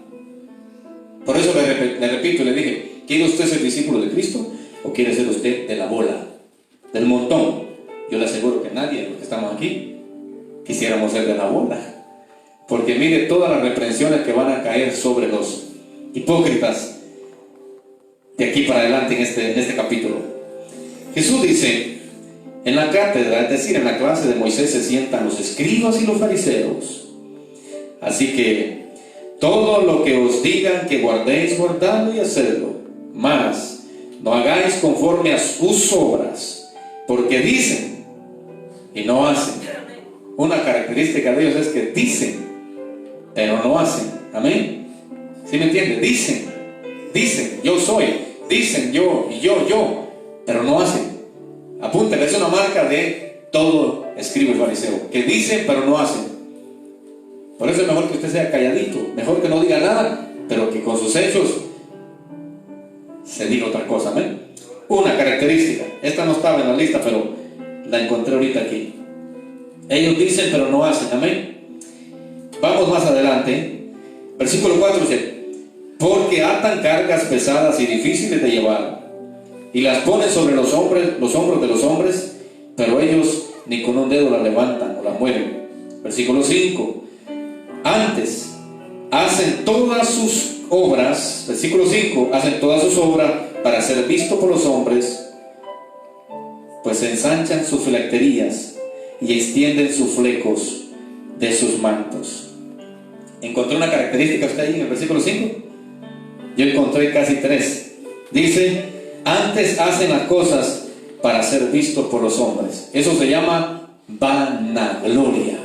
Por eso le repito y le dije: ¿quiere usted ser discípulo de Cristo o quiere ser usted de la bola, del montón? Yo le aseguro que nadie de los que estamos aquí quisiéramos ser de la bola, porque mire todas las reprensiones que van a caer sobre los hipócritas de aquí para adelante en este capítulo. Jesús dice: en la cátedra, es decir, en la clase de Moisés, se sientan los escribas y los fariseos. Así que todo lo que os digan que guardéis, guardadlo y hacedlo, mas no hagáis conforme a sus obras, porque dicen y no hacen. Una característica de ellos es que dicen, pero no hacen. Amén. ¿Sí me entiende? Dicen, yo soy. Dicen yo y yo, pero no hacen. Apúntale, es una marca de todo escriba y fariseo, que dicen pero no hacen. Por eso es mejor que usted sea calladito, mejor que no diga nada, pero que con sus hechos se diga otra cosa. Amén. Una característica, esta no estaba en la lista, pero la encontré ahorita aquí. Ellos dicen pero no hacen. Amén. Vamos más adelante. Versículo 4 dice: porque atan cargas pesadas y difíciles de llevar, y las ponen sobre los hombros de los hombres, pero ellos ni con un dedo la levantan o la mueven. Versículo 5. Antes hacen todas sus obras, versículo 5, hacen todas sus obras para ser visto por los hombres, pues ensanchan sus filacterías y extienden sus flecos de sus mantos. ¿Encontró una característica usted ahí en el versículo 5? Yo encontré casi 3. Dice, antes hacen las cosas para ser vistos por los hombres. Eso se llama vanagloria.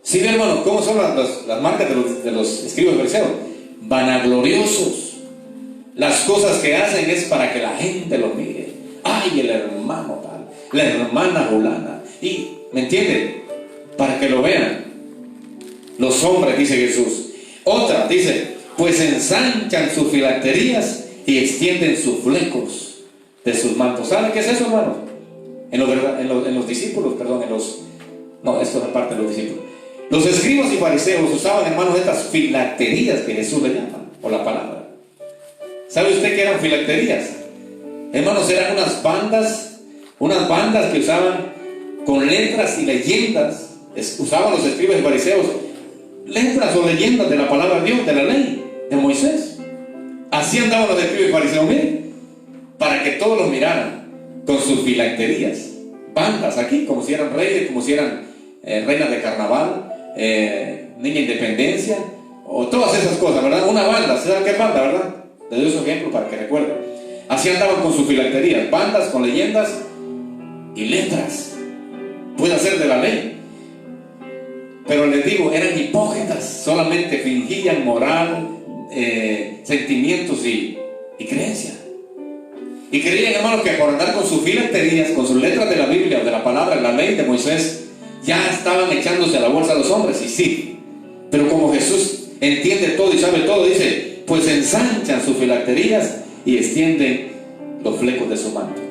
¿Sí, hermanos? ¿Cómo son las marcas de los escribas fariseos? Vanagloriosos. Las cosas que hacen es para que la gente los mire. Ay, el hermano tal, la hermana fulana. Y, ¿me entienden? Para que lo vean. Los hombres, dice Jesús. Otra, dice, pues ensanchan sus filacterías y extienden sus flecos de sus mantos. ¿Saben qué es eso, hermanos? En los discípulos, perdón, no, esto es aparte de los discípulos. Los escribas y fariseos usaban, hermanos, estas filacterías que Jesús le llama, o la palabra. ¿Sabe usted qué eran filacterías? Hermanos, eran unas bandas que usaban con letras y leyendas. Usaban los escribas y fariseos letras o leyendas de la palabra de Dios, de la ley de Moisés. Así andaban los escribas y fariseos, miren, para que todos los miraran con sus filacterías. Bandas aquí, como si eran reyes, como si eran reinas de carnaval, niña independencia, o todas esas cosas, ¿verdad? Una banda, ¿saben qué es banda, verdad? Les doy un ejemplo para que recuerden. Así andaban con sus filacterías, bandas con leyendas y letras. Puede ser de la ley. Pero les digo, eran hipócritas, solamente fingían moral, sentimientos y creencia. Y creían, hermanos, que por andar con sus filacterías, con sus letras de la Biblia o de la palabra, la ley de Moisés, ya estaban echándose a la bolsa a los hombres. Y sí, pero como Jesús entiende todo y sabe todo, dice, pues ensanchan sus filacterías y extienden los flecos de su manto.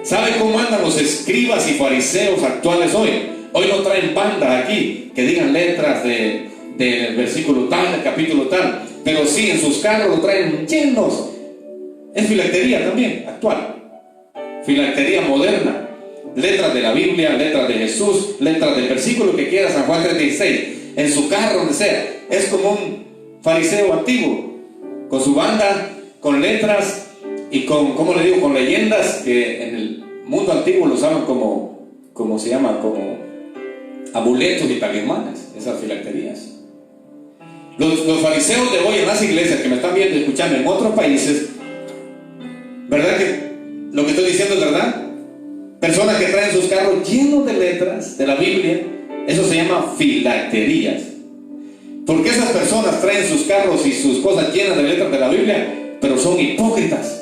¿Sabe cómo andan los escribas y fariseos actuales hoy? Hoy no traen bandas aquí que digan letras del versículo tal, del capítulo tal, pero sí en sus carros lo traen llenos. Es filactería también, actual. Filactería moderna. Letras de la Biblia, letras de Jesús, letras del versículo que quiera, San Juan 3:16. En su carro, donde sea. Es como un fariseo antiguo, con su banda, con letras y con, ¿cómo le digo? Con leyendas que en el mundo antiguo lo usaban como se llama, como amuletos y talismanes, esas filacterías. Los fariseos de hoy en las iglesias que me están viendo y escuchando en otros países, ¿verdad que lo que estoy diciendo es verdad? Personas que traen sus carros llenos de letras de la Biblia, eso se llama filacterías. Porque esas personas traen sus carros y sus cosas llenas de letras de la Biblia, pero son hipócritas.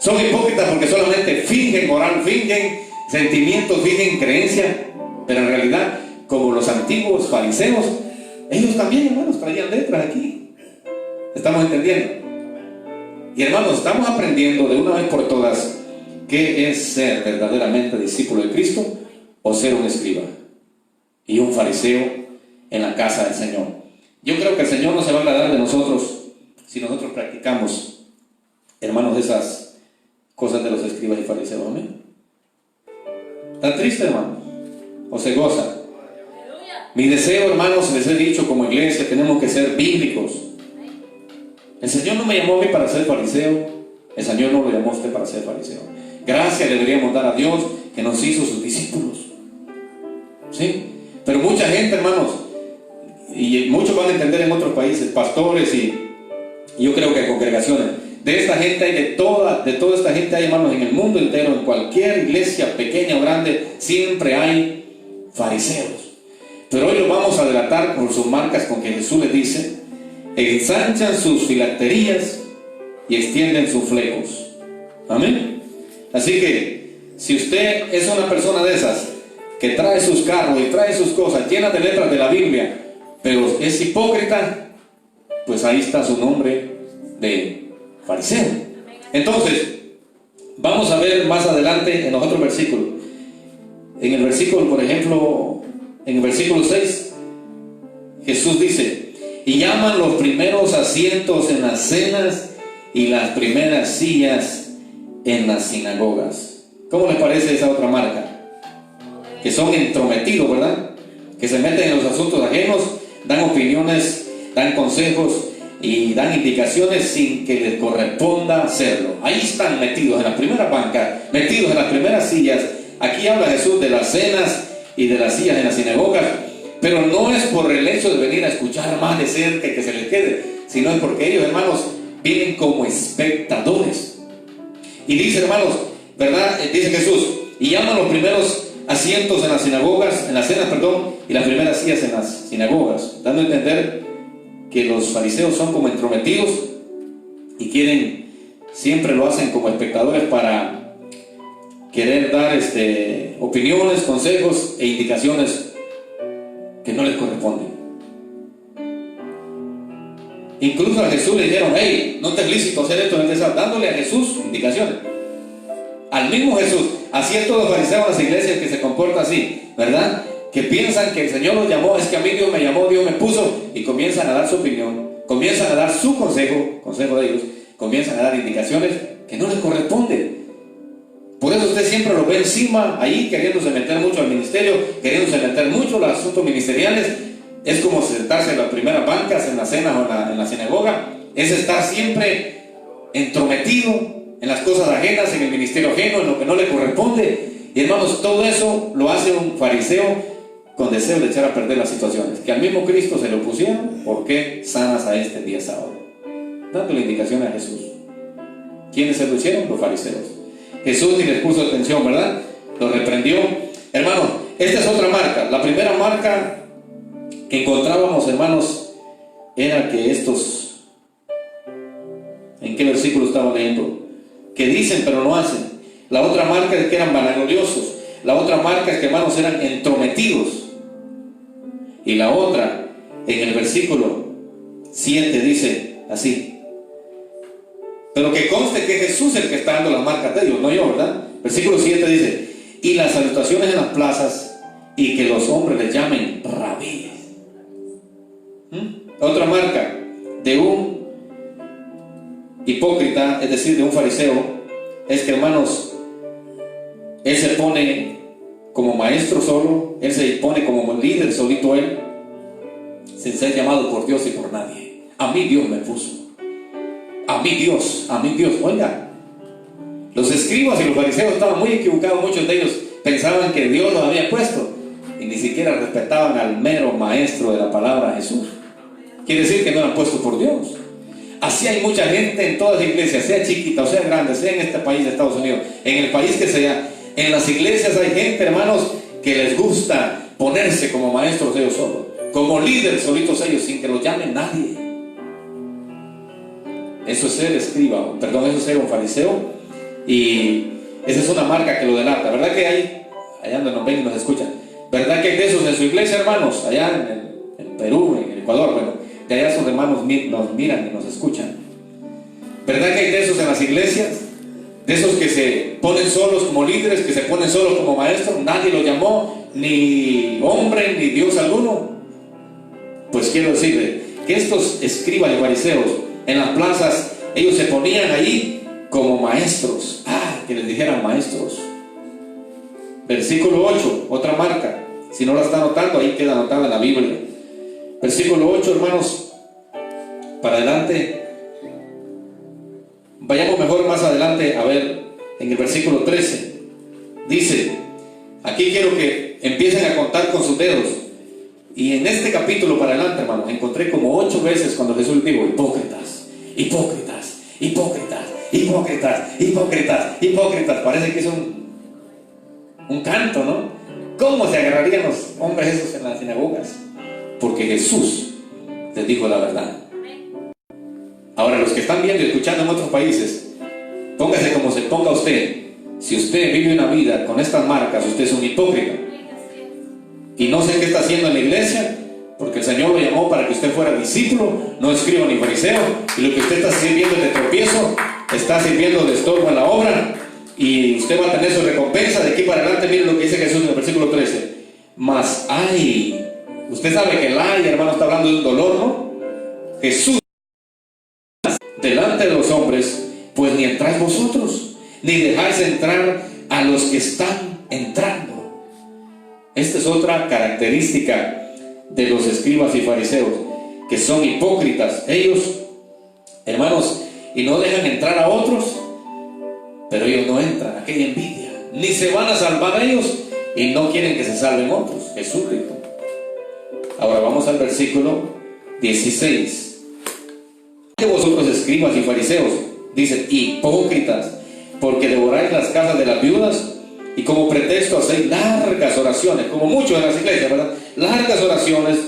Son hipócritas porque solamente fingen moral, fingen sentimientos, fingen creencia, pero en realidad, como los antiguos fariseos, ellos también, hermanos, traían letras aquí. ¿Estamos entendiendo? Y hermanos, estamos aprendiendo de una vez por todas qué es ser verdaderamente discípulo de Cristo o ser un escriba y un fariseo en la casa del Señor. Yo creo que el Señor no se va a agradar de nosotros si nosotros practicamos, hermanos, esas cosas de los escribas y fariseos. Amén. ¿Está triste, hermano? ¿O se goza? Mi deseo, hermanos, les he dicho, como iglesia tenemos que ser bíblicos. El Señor no me llamó a mí para ser fariseo. El Señor no lo llamó a usted para ser fariseo. Gracias deberíamos dar a Dios que nos hizo sus discípulos. ¿Sí? Pero mucha gente, hermanos, y muchos van a entender en otros países, pastores y yo creo que congregaciones, de esta gente hay de toda esta gente hay, hermanos, en el mundo entero, en cualquier iglesia pequeña o grande, siempre hay fariseos. Pero hoy los vamos a delatar por sus marcas con que Jesús les dice: ensanchan sus filacterías y extienden sus flecos. Amén. Así que si usted es una persona de esas que trae sus carros y trae sus cosas llenas de letras de la Biblia, pero es hipócrita, pues ahí está su nombre de fariseo. Entonces, vamos a ver más adelante en los otros versículos. En el versículo, por ejemplo, en el versículo 6, Jesús dice, y llaman los primeros asientos en las cenas y las primeras sillas en las sinagogas. ¿Cómo les parece esa otra marca? Que son entrometidos, ¿verdad? Que se meten en los asuntos ajenos, dan opiniones, dan consejos y dan indicaciones sin que les corresponda hacerlo. Ahí están metidos en la primera banca, metidos en las primeras sillas. Aquí habla Jesús de las cenas y de las sillas en las sinagogas, pero no es por el hecho de venir a escuchar más de cerca y que se les quede, sino es porque ellos, hermanos, vienen como espectadores. Y dice, hermanos, ¿verdad? Dice Jesús, y llaman los primeros asientos en las sinagogas, en las cenas, perdón, y las primeras sillas en las sinagogas, dando a entender que los fariseos son como entrometidos y quieren, siempre lo hacen como espectadores para querer dar opiniones, consejos e indicaciones que no les corresponden. Incluso a Jesús le dijeron, hey, no te es lícito hacer esto, dándole a Jesús indicaciones. Al mismo Jesús. Así es todo fariseo en las iglesias que se comporta así, ¿verdad? Que piensan que el Señor los llamó, es que a mí Dios me llamó, Dios me puso, y comienzan a dar su opinión, comienzan a dar su consejo de ellos, comienzan a dar indicaciones que no les corresponden. Por eso usted siempre lo ve encima, ahí queriéndose meter mucho al ministerio, queriéndose meter mucho a los asuntos ministeriales. Es como sentarse en las primeras bancas, en la cena o en la sinagoga, es estar siempre entrometido en las cosas ajenas, en el ministerio ajeno, en lo que no le corresponde. Y hermanos, todo eso lo hace un fariseo con deseo de echar a perder las situaciones. Que al mismo Cristo se lo pusieron, ¿por qué sanas a este día sábado? Dándole indicación a Jesús. ¿Quiénes se lo hicieron? Los fariseos. Jesús ni les puso atención, ¿verdad? Los reprendió. Hermanos, esta es otra marca. La primera marca que encontrábamos, hermanos, era que estos, ¿en qué versículo estaba leyendo? Que dicen pero no hacen. La otra marca es que eran vanagloriosos. La otra marca es que, hermanos, eran entrometidos. Y la otra, en el versículo 7 dice así, pero que conste que Jesús es el que está dando las marcas de ellos, no yo, ¿verdad? Versículo 7 dice, y las salutaciones en las plazas, y que los hombres les llamen rabí. Otra marca de un hipócrita, es decir, de un fariseo, es que, hermanos, él se pone como maestro solo, él se pone como líder solito él, sin ser llamado por Dios y por nadie. A mí Dios me puso. A mí Dios. Oiga, los escribas y los fariseos estaban muy equivocados. Muchos de ellos pensaban que Dios los había puesto y ni siquiera respetaban al mero maestro de la palabra, Jesús. Quiere decir que no eran puestos por Dios. Así hay mucha gente en todas las iglesias, sea chiquita o sea grande, sea en este país de Estados Unidos, en el país que sea. En las iglesias hay gente, hermanos, que les gusta ponerse como maestros ellos solos, como líderes solitos ellos, sin que los llame nadie. Eso es ser escriba, perdón, eso es ser un fariseo, y esa es una marca que lo delata. ¿Verdad que hay, allá donde nos ven y nos escuchan, verdad que hay de esos en su iglesia, hermanos, allá en Perú, en el Ecuador, bueno, de allá sus hermanos nos miran y nos escuchan? ¿Verdad que hay de esos en las iglesias? De esos que se ponen solos como líderes, que se ponen solos como maestros, nadie los llamó, ni hombre, ni Dios alguno. Pues quiero decirle que estos escribas y fariseos en las plazas, ellos se ponían ahí como maestros. Que les dijeran maestros. Versículo 8, otra marca. Si no la está anotando, ahí queda anotada en la Biblia. Versículo 8, hermanos, para adelante. Vayamos mejor más adelante a ver en el versículo 13. Dice, aquí quiero que empiecen a contar con sus dedos. Y en este capítulo para adelante, hermanos, encontré como 8 veces cuando Jesús dijo, hipócritas, hipócritas, hipócritas, hipócritas, hipócritas, hipócritas. Parece que es un canto, ¿no? ¿Cómo se agarrarían los hombres esos en las sinagogas? Porque Jesús les dijo la verdad. Ahora, los que están viendo y escuchando en otros países, póngase como se ponga usted. Si usted vive una vida con estas marcas, usted es un hipócrita. Y no sé qué está haciendo en la iglesia, porque el Señor lo llamó para que usted fuera discípulo, no escriba ni fariseo. Y lo que usted está sirviendo es de tropiezo, está sirviendo de estorbo en la obra, y usted va a tener su recompensa de aquí para adelante. Miren lo que dice Jesús en el versículo 13. Mas hay Usted sabe que el ay, hermano, está hablando de un dolor, ¿no? Jesús, delante de los hombres, pues ni entráis vosotros, ni dejáis entrar a los que están entrando. Esta es otra característica de los escribas y fariseos, que son hipócritas. Ellos, hermanos, y no dejan entrar a otros, pero ellos no entran. Aquella envidia, ni se van a salvar ellos y no quieren que se salven otros. Jesús dijo. Ahora vamos al versículo 16. De vosotros, escribas y fariseos, dice, hipócritas, porque devoráis las casas de las viudas y como pretexto hacéis largas oraciones, como muchos en las iglesias, ¿verdad? Largas oraciones.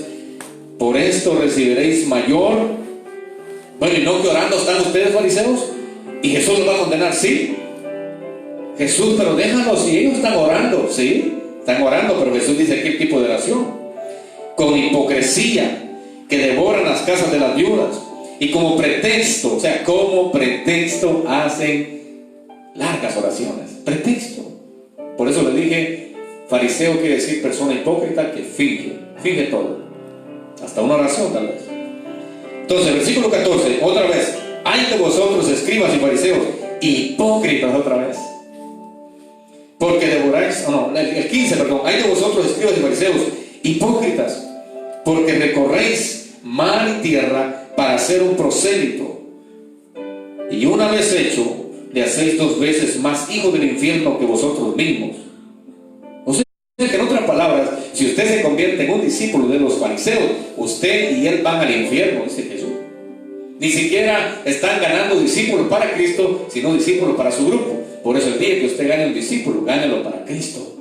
Por esto recibiréis mayor. Bueno, ¿y no que orando están ustedes, fariseos? ¿Y Jesús los va a condenar? Sí. Jesús, pero déjalos, si ellos están orando, sí, están orando, pero Jesús dice qué tipo de oración. Con hipocresía, que devoran las casas de las viudas, y como pretexto, o sea, como pretexto hacen largas oraciones. Pretexto. Por eso le dije, fariseo quiere decir persona hipócrita que finge todo, hasta una oración tal vez. Entonces, versículo 14, otra vez, hay de vosotros, escribas y fariseos, hipócritas, otra vez, porque devoráis, el 15, perdón, hay de vosotros, escribas y fariseos, hipócritas, porque recorréis mar y tierra para hacer un prosélito, y una vez hecho, le hacéis 2 veces más hijo del infierno que vosotros mismos. O sea, que en otras palabras, si usted se convierte en un discípulo de los fariseos, usted y él van al infierno, dice Jesús. Ni siquiera están ganando discípulos para Cristo, sino discípulos para su grupo. Por eso el día que usted gane un discípulo, gánelo para Cristo.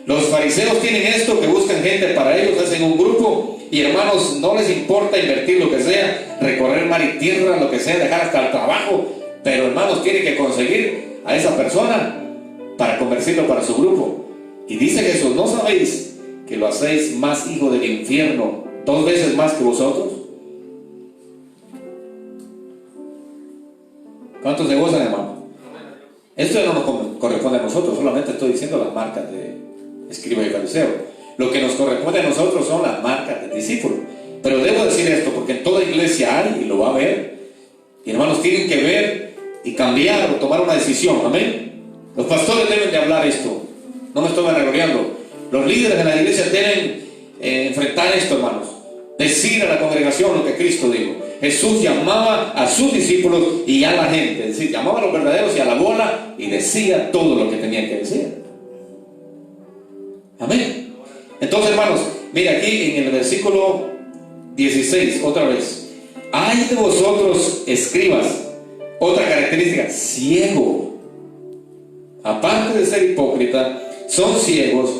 Los fariseos tienen esto, que buscan gente para ellos, hacen un grupo, y hermanos, no les importa invertir lo que sea, recorrer mar y tierra, lo que sea, dejar hasta el trabajo, pero hermanos, tienen que conseguir a esa persona para convertirlo para su grupo. Y dice Jesús, ¿no sabéis que lo hacéis más hijo del infierno, 2 veces más que vosotros? ¿Cuántos se gozan, hermano? Esto ya no nos corresponde a nosotros, solamente estoy diciendo las marcas de escriba y fariseo. Lo que nos corresponde a nosotros son las marcas del discípulo. Pero debo decir esto porque en toda iglesia hay, y lo va a haber, y hermanos, tienen que ver y cambiar o tomar una decisión. Amén. Los pastores deben de hablar esto, no me estoy vanagloriando. Los líderes de la iglesia deben enfrentar esto, hermanos, decir a la congregación lo que Cristo dijo. Jesús llamaba a sus discípulos y a la gente, es decir, llamaba a los verdaderos y a la bola, y decía todo lo que tenía que decir. Amén. Entonces, hermanos, mira aquí en el versículo 16, otra vez, hay de vosotros, escribas, otra característica, ciego. Aparte de ser hipócrita, son ciegos.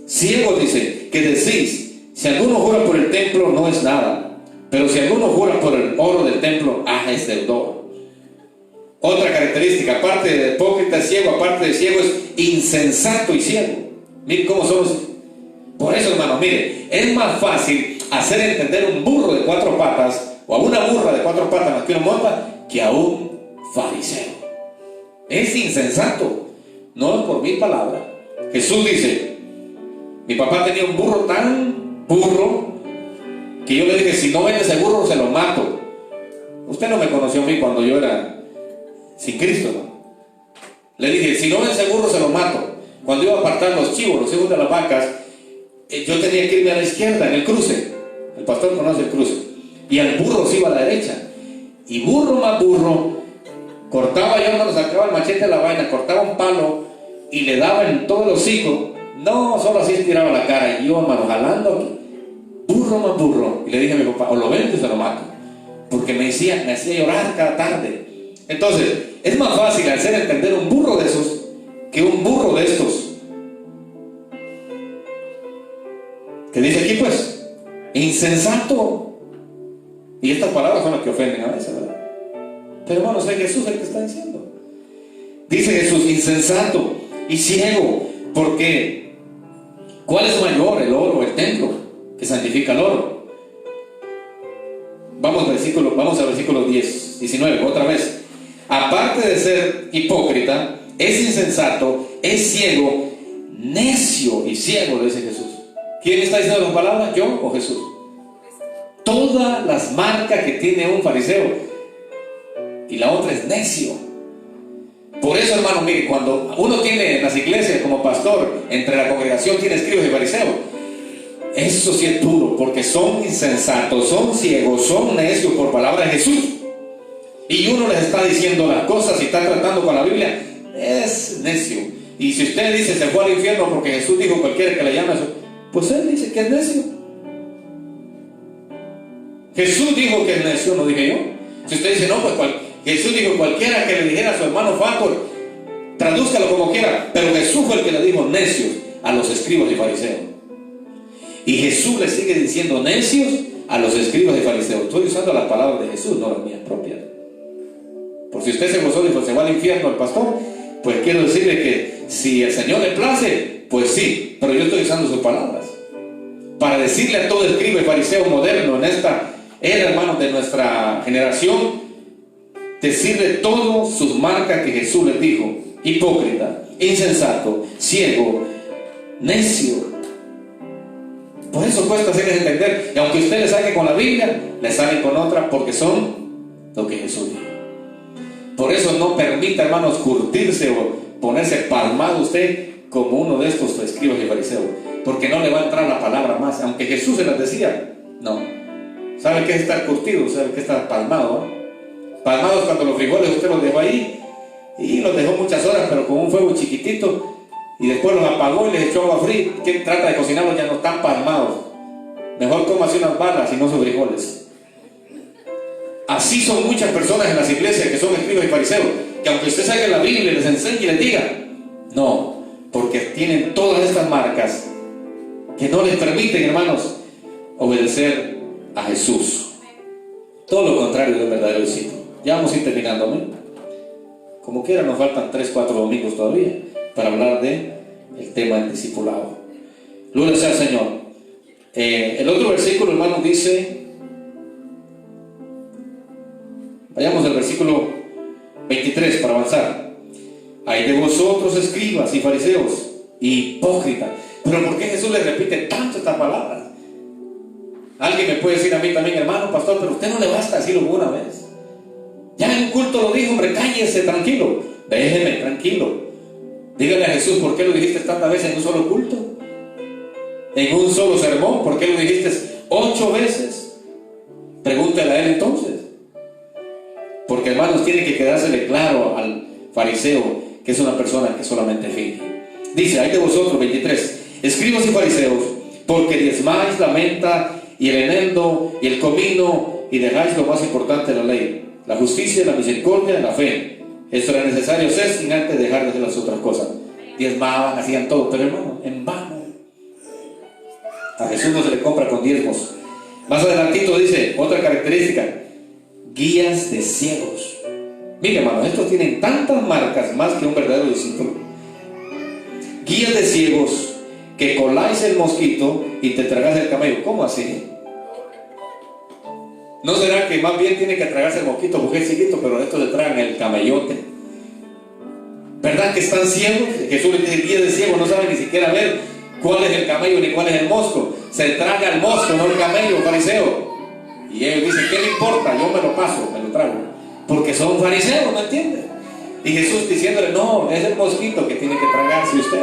Ciegos, dice, que decís, si alguno jura por el templo, no es nada, pero si alguno jura por el oro del templo, es deudor. Otra característica, aparte de hipócrita, ciego, aparte de ciego, es insensato y ciego. Miren cómo son los... Por eso, hermano, mire, es más fácil hacer entender un burro de 4 patas o a una burra de 4 patas más que una monta que a un fariseo. Es insensato, no por mi palabra. Jesús dice, mi papá tenía un burro tan burro que yo le dije, si no vende ese burro se lo mato. Usted no me conoció a mí cuando yo era sin Cristo, ¿no? Le dije, si no vende ese burro se lo mato. Cuando iba a apartar los chivos, los hijos de las vacas, yo tenía que irme a la izquierda en el cruce. El pastor conoce el cruce. Y el burro se iba a la derecha. Y burro más burro, cortaba yo, hermano, sacaba el machete de la vaina, cortaba un palo y le daba en todo el hocico. No, solo así estiraba la cara. Y yo, hermano, jalando aquí, burro más burro. Y le dije a mi papá, o lo vendo o se lo mato. Porque me hacía llorar cada tarde. Entonces, es más fácil hacer entender un burro de esos que un burro de estos. Que dice aquí, pues, insensato. Y estas palabras son las que ofenden a veces, ¿verdad? Pero hermanos, es Jesús el que está diciendo. Dice Jesús, insensato y ciego, porque ¿cuál es mayor, el oro o el templo que santifica el oro? Vamos al versículo 19, otra vez. Aparte de ser hipócrita, es insensato, es ciego, necio y ciego, dice Jesús. ¿Quién está diciendo las palabras? ¿Yo o Jesús? Todas las marcas que tiene un fariseo. Y la otra es necio. Por eso, hermano, mire, cuando uno tiene en las iglesias como pastor, entre la congregación tiene escribas y fariseos, eso sí es duro, porque son insensatos, son ciegos, son necios por palabra de Jesús. Y uno les está diciendo las cosas y está tratando con la Biblia, es necio. Y si usted dice se fue al infierno porque Jesús dijo cualquiera que le llame eso, pues él dice que es necio. Jesús dijo que es necio, no dije yo. Si usted dice no, pues Jesús dijo cualquiera que le dijera a su hermano Factor, tradúzcalo como quiera, pero Jesús fue el que le dijo necios a los escribas y fariseos. Y Jesús le sigue diciendo necios a los escribas y fariseos. Estoy usando las palabras de Jesús, no las mías propias. Por si usted se gozó y se va al infierno el pastor, pues quiero decirle que si el Señor le place, pues sí, pero yo estoy usando sus palabras para decirle a todo escriba y fariseo moderno en esta era, hermanos, de nuestra generación, decirle todas sus marcas que Jesús les dijo: hipócrita, insensato, ciego, necio. Por eso cuesta hacerles entender, y aunque usted le saque con la Biblia, le salen con otra, porque son lo que Jesús dijo. Por eso no permita, hermanos, curtirse o ponerse palmado usted como uno de estos escribas y fariseos, porque no le va a entrar la palabra más, aunque Jesús se las decía. No. ¿Sabe qué es estar curtido? ¿Sabe qué es estar palmado? Palmados cuando los frijoles usted los dejó ahí y los dejó muchas horas, pero con un fuego chiquitito, y después los apagó y les echó agua fría. ¿Quién trata de cocinarlos? Ya no están palmados. Mejor cómase unas balas y no sus frijoles. Así son muchas personas en las iglesias que son escribas y fariseos, que aunque usted saque la Biblia y les enseñe y les diga, no, porque tienen todas estas marcas que no les permiten, hermanos, obedecer a Jesús. Todo lo contrario del verdadero discípulo. Ya vamos a ir terminando, ¿no? Como quiera, nos faltan 3-4 domingos todavía para hablar de el tema del discipulado. Gloria sea al Señor. El otro versículo, hermanos, dice, vayamos al versículo 23 para avanzar. Hay de vosotros, escribas y fariseos, hipócritas. Pero ¿por qué Jesús le repite tanto estas palabras? Alguien me puede decir a mí también, hermano pastor, pero usted no le basta decirlo una vez. Ya en un culto lo dijo, hombre, cállese, tranquilo. Déjeme, tranquilo. Dígale a Jesús, ¿por qué lo dijiste tantas veces en un solo culto? En un solo sermón, ¿por qué lo dijiste 8 veces? Pregúntale a él entonces. Porque, hermanos, tiene que quedársele claro al fariseo que es una persona que solamente finge. Dice, hay de vosotros, 23, escribas y fariseos, porque diezmáis la menta y el eneldo y el comino, y dejáis lo más importante de la ley, la justicia, la misericordia y la fe. Esto era necesario hacer sin antes dejar de hacer las otras cosas. Diezmaban, hacían todo, pero hermano, en vano. A Jesús no se le compra con diezmos. Más adelantito dice, otra característica, guías de ciegos. Mire, hermano, estos tienen tantas marcas más que un verdadero discípulo. Guías de ciegos, que coláis el mosquito y te tragas el camello. ¿Cómo así? ¿No será que más bien tiene que tragarse el mosquito porque es chiquito, pero estos le tragan el camellote? ¿Verdad que están ciegos? Jesús les dice, guías de ciegos, no saben ni siquiera ver cuál es el camello ni cuál es el mosco. Se traga el mosco, no el camello, fariseo. Y ellos dicen, ¿qué le importa? Yo me lo paso, me lo trago. Porque son fariseos, ¿no entienden? Y Jesús diciéndole, no, es el mosquito que tiene que tragarse usted.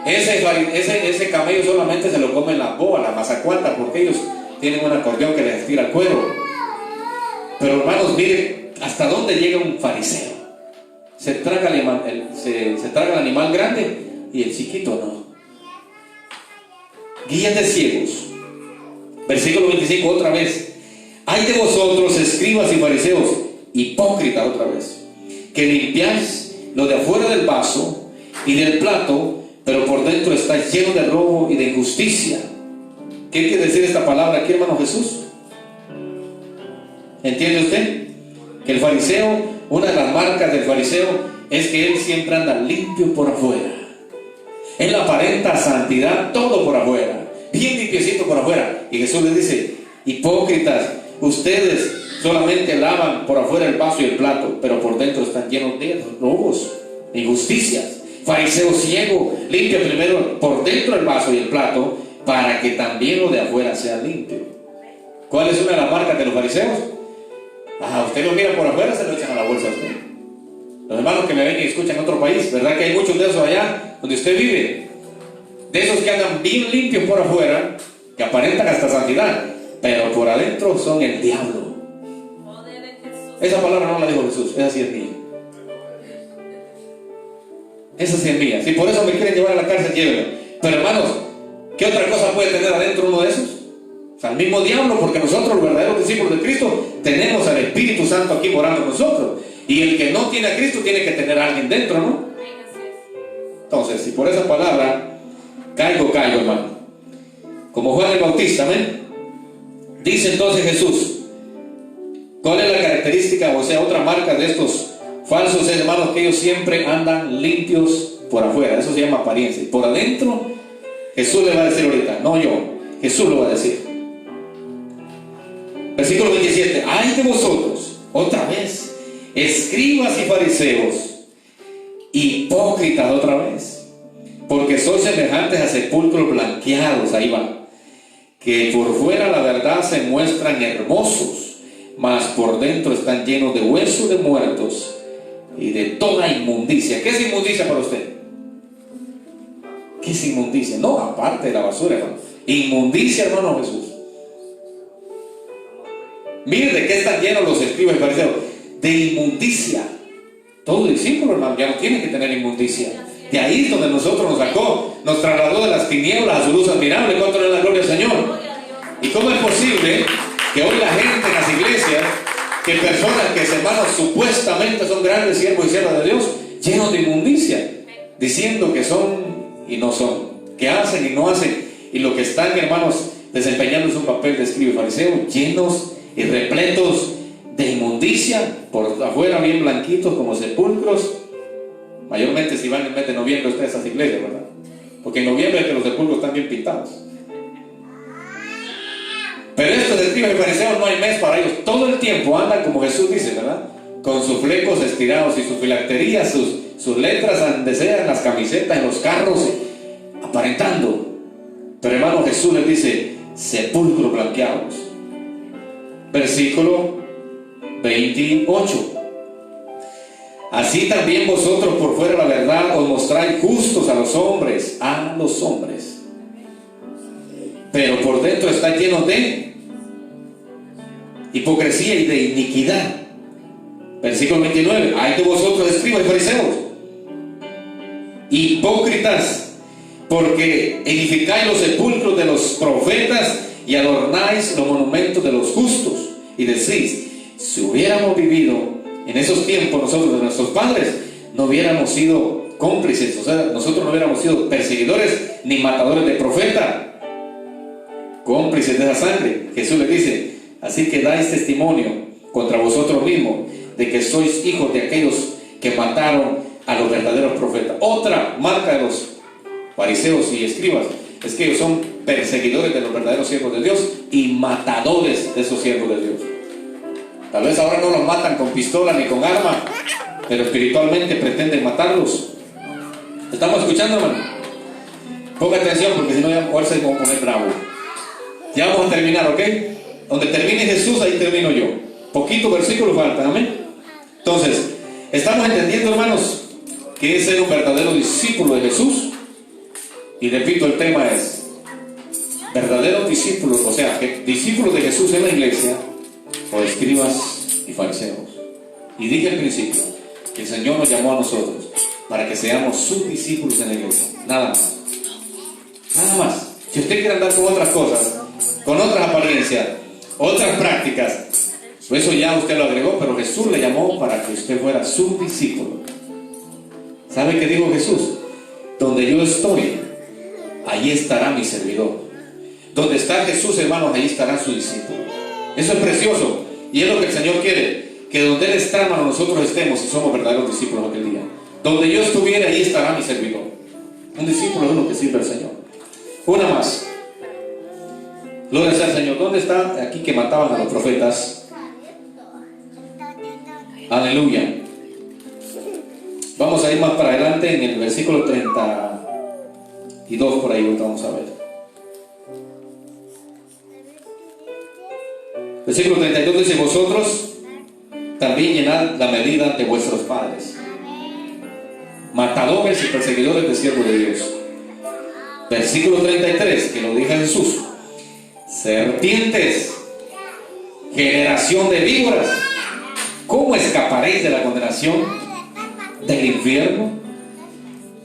Ese camello solamente se lo comen las boas, las mazacuatas, porque ellos tienen un acordeón que les estira el cuero. Pero hermanos, miren hasta dónde llega un fariseo. Se traga el animal grande y el chiquito no. Guías de ciegos. Versículo 25 otra vez. Hay de vosotros, escribas y fariseos, hipócritas otra vez, que limpiáis lo de afuera del vaso y del plato, pero por dentro estáis lleno de robo y de injusticia. ¿Qué quiere decir esta palabra aquí, hermano Jesús? ¿Entiende usted? Que el fariseo, una de las marcas del fariseo es que él siempre anda limpio por afuera. Él aparenta santidad todo por afuera, bien limpiecito por afuera. Y Jesús les dice, hipócritas, ustedes solamente lavan por afuera el vaso y el plato, pero por dentro están llenos de robos, de injusticias. Fariseo ciego, limpia primero por dentro el vaso y el plato, para que también lo de afuera sea limpio. ¿Cuál es una de las marcas de los fariseos? Usted lo mira por afuera, se lo echan a la bolsa a usted. Los hermanos que me ven y escuchan en otro país, ¿verdad que hay muchos de esos allá donde usted vive? De esos que andan bien limpios por afuera, que aparentan hasta santidad, pero por adentro son el diablo. Esa palabra no la dijo Jesús, esa sí es mía. Esa sí es mía. Si por eso me quieren llevar a la cárcel, llévenme. Pero hermanos, ¿qué otra cosa puede tener adentro uno de esos? O sea, el mismo diablo, porque nosotros, los verdaderos discípulos de Cristo, tenemos al Espíritu Santo aquí morando en nosotros. Y el que no tiene a Cristo tiene que tener a alguien dentro, ¿no? Entonces, si por esa palabra caigo, hermano. Como Juan el Bautista, ¿ven? Dice entonces Jesús, ¿cuál es la característica, o sea, otra marca de estos falsos hermanos? Que ellos siempre andan limpios por afuera. Eso se llama apariencia. Y por adentro, Jesús le va a decir ahorita, no yo, Jesús lo va a decir. Versículo 27. Ay de vosotros, otra vez, escribas y fariseos, hipócritas, otra vez, porque sois semejantes a sepulcros blanqueados, ahí va, que por fuera la verdad se muestran hermosos, mas por dentro están llenos de huesos de muertos y de toda inmundicia. ¿Qué es inmundicia para usted? ¿Qué es inmundicia? No, aparte de la basura, hermano. Inmundicia, hermano Jesús. Mire de qué están llenos los escribas y fariseos. De inmundicia. Todo discípulo, hermano, ya no tiene que tener inmundicia. De ahí es donde nosotros nos sacó, nos trasladó de las tinieblas a su luz admirable. ¿Cuánto le da la gloria al Señor? ¿Y cómo es posible que hoy la gente en las iglesias, que personas que, hermanos, supuestamente son grandes siervos y siervas de Dios, llenos de inmundicia, diciendo que son y no son, que hacen y no hacen, y lo que están, hermanos, desempeñando es un papel de escriba y fariseo, llenos y repletos de inmundicia, por afuera bien blanquitos como sepulcros? Mayormente si van en el mes de noviembre ustedes a esas iglesias, ¿verdad? Porque en noviembre es que los sepulcros están bien pintados. Pero estos escribas y fariseos no hay mes para ellos, todo el tiempo andan como Jesús dice, ¿verdad? Con sus flecos estirados y sus filacterías, sus letras donde sea, en las camisetas, en los carros, aparentando. Pero hermano, Jesús les dice, sepulcros blanqueados. Versículo 28. Así también vosotros por fuera la verdad os mostráis justos a los hombres, pero por dentro estáis llenos de hipocresía y de iniquidad. Versículo 29. Ay de vosotros, escribas y fariseos, hipócritas, porque edificáis los sepulcros de los profetas y adornáis los monumentos de los justos, y decís, si hubiéramos vivido en esos tiempos nosotros de nuestros padres, no hubiéramos sido cómplices, o sea, nosotros no hubiéramos sido perseguidores ni matadores de profeta, cómplices de esa sangre. Jesús les dice, así que dais testimonio contra vosotros mismos de que sois hijos de aquellos que mataron a los verdaderos profetas. Otra marca de los fariseos y escribas es que ellos son perseguidores de los verdaderos siervos de Dios y matadores de esos siervos de Dios. Tal vez ahora no los matan con pistola ni con arma, pero espiritualmente pretenden matarlos. ¿Estamos escuchando, hermano? Ponga atención, porque si no ya a se va a poner bravo. Ya vamos a terminar, ¿ok? Donde termine Jesús, ahí termino yo. Poquito versículo faltan, amén. Entonces, estamos entendiendo, hermanos, que es ser un verdadero discípulo de Jesús. Y repito, el tema es verdaderos discípulos, o sea, que discípulos de Jesús en la iglesia, o escribas y fariseos. Y dije al principio que el Señor nos llamó a nosotros para que seamos sus discípulos en la iglesia. Nada más. Nada más. Si usted quiere andar con otras cosas, con otras apariencias, otras prácticas, eso ya usted lo agregó, pero Jesús le llamó para que usted fuera su discípulo. ¿Sabe qué dijo Jesús? Donde yo estoy, allí estará mi servidor. Donde está Jesús, hermanos, allí estará su discípulo. Eso es precioso, y es lo que el Señor quiere, que donde Él está, hermano, nosotros estemos y somos verdaderos discípulos aquel día. Donde yo estuviera, ahí estará mi servidor. Un discípulo es uno que sirve al Señor. Una más. Gloria sea al Señor. ¿Dónde está aquí que mataban a los profetas? Aleluya. Vamos a ir más para adelante en el versículo 32, por ahí vamos a ver. Versículo 32 dice: vosotros también llenad la medida de vuestros padres, matadores y perseguidores de siervos de Dios. Versículo 33, que lo dice Jesús: serpientes, generación de víboras, ¿cómo escaparéis de la condenación del infierno?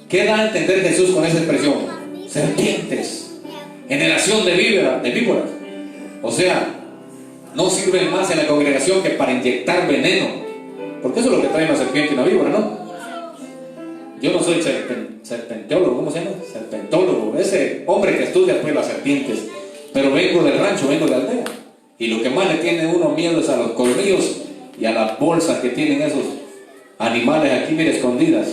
¿Qué da a entender Jesús con esa expresión? Serpientes, generación de víboras. O sea, no sirven más en la congregación que para inyectar veneno, porque eso es lo que trae una serpiente y una víbora, ¿no? Yo no soy serpentólogo, ¿cómo se llama? Serpentólogo, ese hombre que estudia pues las serpientes, pero vengo del rancho, vengo de aldea, y lo que más le tiene uno miedo es a los colmillos y a las bolsas que tienen esos animales aquí, mire, escondidas,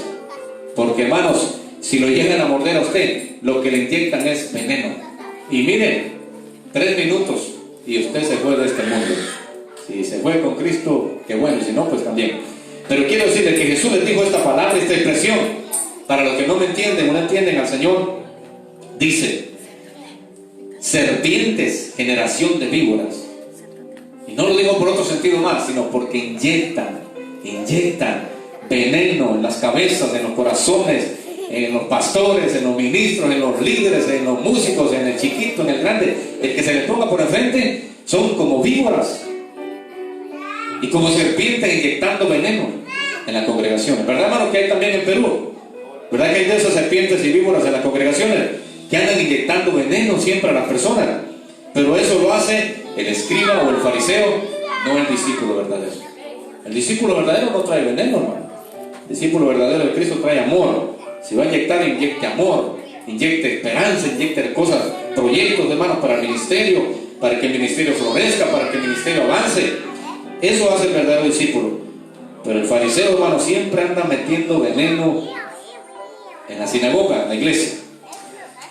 porque hermanos, si lo llegan a morder a usted, lo que le inyectan es veneno, y miren, 3 minutos y usted se fue de este mundo. Si se fue con Cristo, qué bueno, si no, pues también. Pero quiero decirle que Jesús les dijo esta palabra, esta expresión, para los que no me entienden o no entienden al Señor. Dice: serpientes, generación de víboras. Y no lo digo por otro sentido más, sino porque inyectan veneno en las cabezas, en los corazones, en los pastores, en los ministros, en los líderes, en los músicos, en el chiquito, en el grande. El que se le ponga por enfrente son como víboras y como serpientes inyectando veneno en las congregaciones. ¿Verdad, hermano, que hay también en Perú? ¿Verdad que hay de esas serpientes y víboras en las congregaciones que andan inyectando veneno siempre a las personas? Pero eso lo hace el escriba o el fariseo, no el discípulo verdadero. El discípulo verdadero no trae veneno, hermano. El discípulo verdadero de Cristo trae amor. Si va a inyectar, inyecte amor, inyecte esperanza, inyecte cosas, proyectos, hermanos, para el ministerio, para que el ministerio florezca, para que el ministerio avance. Eso hace el verdadero discípulo. Pero el fariseo, hermano, siempre anda metiendo veneno en la sinagoga, en la iglesia.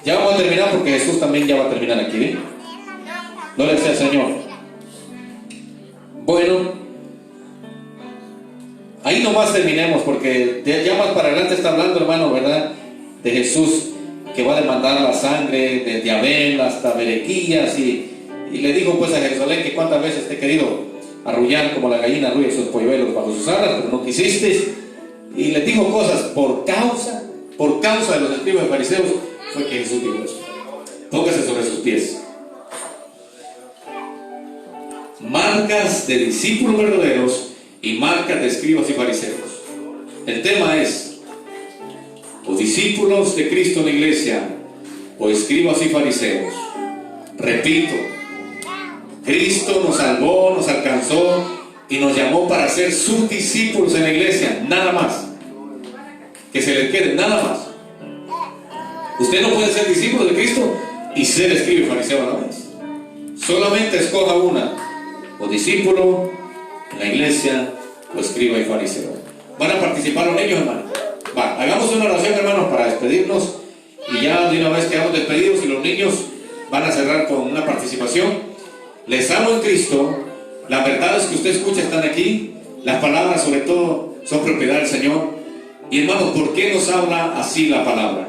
Ya vamos a terminar porque Jesús también ya va a terminar aquí, ¿bien? Gloria sea al Señor. Bueno, ahí nomás terminemos, porque ya más para adelante está hablando, hermano, ¿verdad?, de Jesús, que va a demandar la sangre desde Abel hasta Berequías, y le dijo pues a Jerusalén que cuántas veces te he querido arrullar como la gallina arrulla sus polluelos bajo sus alas, pero no quisiste. Y les dijo cosas por causa de los escribas y fariseos. Fue que Jesús dijo eso. Póngase sobre sus pies. Marcas de discípulos verdaderos y marcas de escribas y fariseos. El tema es: o discípulos de Cristo en la iglesia, o escribas y fariseos. Repito, Cristo nos salvó, nos alcanzó y nos llamó para ser sus discípulos en la iglesia, nada más. Que se les quede, nada más. Usted no puede ser discípulo de Cristo y ser escriba y fariseo a la vez. Solamente escoja una: o discípulo en la iglesia, o escriba y fariseo. ¿Van a participar los niños, hermano? Va, hagamos una oración, hermanos, para despedirnos, y ya de una vez quedamos despedidos, y los niños van a cerrar con una participación. Les amo en Cristo. Las verdades que usted escucha están aquí. Las palabras, sobre todo, son propiedad del Señor. Y hermanos, ¿por qué nos habla así la palabra?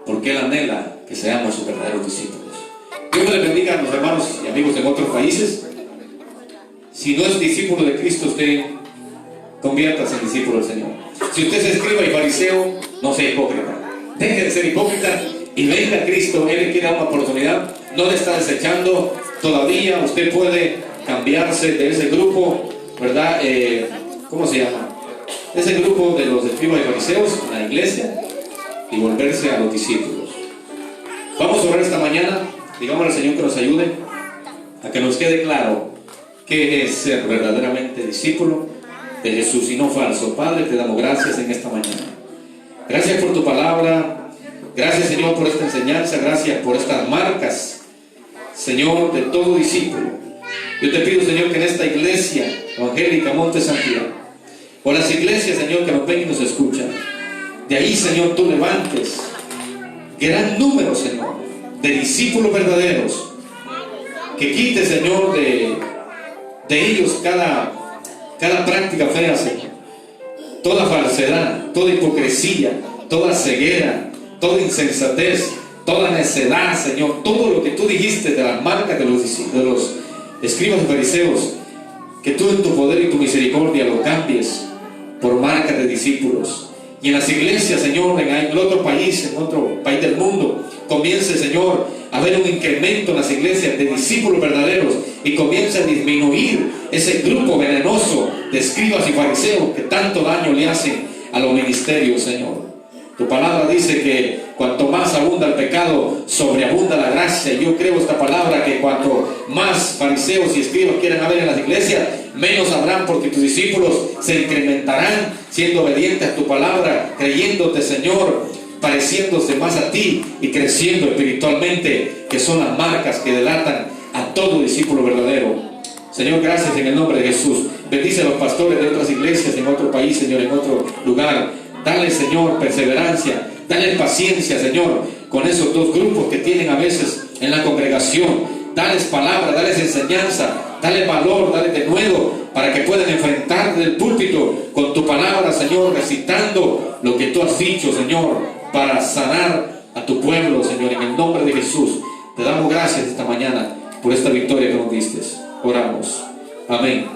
Porque Él anhela que seamos sus verdaderos discípulos. Dios les bendiga a los hermanos y amigos en otros países. Si no es discípulo de Cristo, usted conviértase en discípulo del Señor. Si usted se escriba y fariseo, no sea hipócrita. Deje de ser hipócrita y venga a Cristo. Él le quiere dar una oportunidad. No le está desechando todavía. Usted puede cambiarse de ese grupo, ¿verdad? ¿Cómo se llama? Ese grupo de los escribas y fariseos en la iglesia, y volverse a los discípulos. Vamos a orar esta mañana. Digámosle al Señor que nos ayude a que nos quede claro qué es ser verdaderamente discípulo de Jesús y no falso. Padre, te damos gracias en esta mañana. Gracias por tu palabra. Gracias, Señor, por esta enseñanza. Gracias por estas marcas, Señor, de todo discípulo. Yo te pido, Señor, que en esta iglesia evangélica Monte Santidad, o las iglesias, Señor, que nos ven y nos escuchan, de ahí, Señor, tú levantes gran número, Señor, de discípulos verdaderos, que quite, Señor, de ellos cada práctica fea, Señor, toda falsedad, toda hipocresía, toda ceguera, toda insensatez, toda necedad, Señor, todo lo que tú dijiste de las marcas de los escribas y fariseos, que tú en tu poder y tu misericordia lo cambies por marca de discípulos. Y en las iglesias, Señor, en otro país del mundo, comience, Señor, a haber un incremento en las iglesias de discípulos verdaderos y comience a disminuir ese grupo venenoso de escribas y fariseos que tanto daño le hacen a los ministerios, Señor. Tu palabra dice que cuanto más abunda el pecado, sobreabunda la gracia. Y yo creo esta palabra, que cuanto más fariseos y escribas quieran haber en las iglesias, menos habrán, porque tus discípulos se incrementarán siendo obedientes a tu palabra, creyéndote, Señor, pareciéndose más a ti y creciendo espiritualmente, que son las marcas que delatan a todo discípulo verdadero. Señor, gracias en el nombre de Jesús. Bendice a los pastores de otras iglesias en otro país, Señor, en otro lugar. Dale, Señor, perseverancia, dale paciencia, Señor, con esos dos grupos que tienen a veces en la congregación. Dales palabra, dales enseñanza, dale valor, dale denuedo, para que puedan enfrentar del púlpito con tu palabra, Señor, recitando lo que tú has dicho, Señor, para sanar a tu pueblo, Señor, en el nombre de Jesús. Te damos gracias esta mañana por esta victoria que nos diste. Oramos. Amén.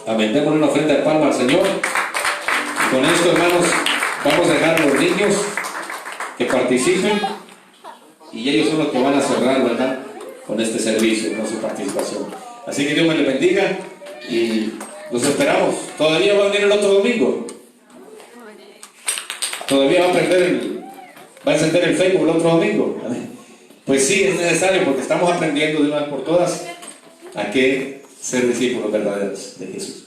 Amén. Démosle una ofrenda de palma al Señor. Y con esto, hermanos, vamos a dejar a los niños que participen, y ellos son los que van a cerrar, ¿verdad?, con este servicio, con su participación. Así que Dios me les bendiga y los esperamos. Todavía va a venir el otro domingo. Todavía va a encender el Facebook el otro domingo. Pues sí, es necesario, porque estamos aprendiendo de una vez por todas a que ser discípulos verdaderos de Jesús.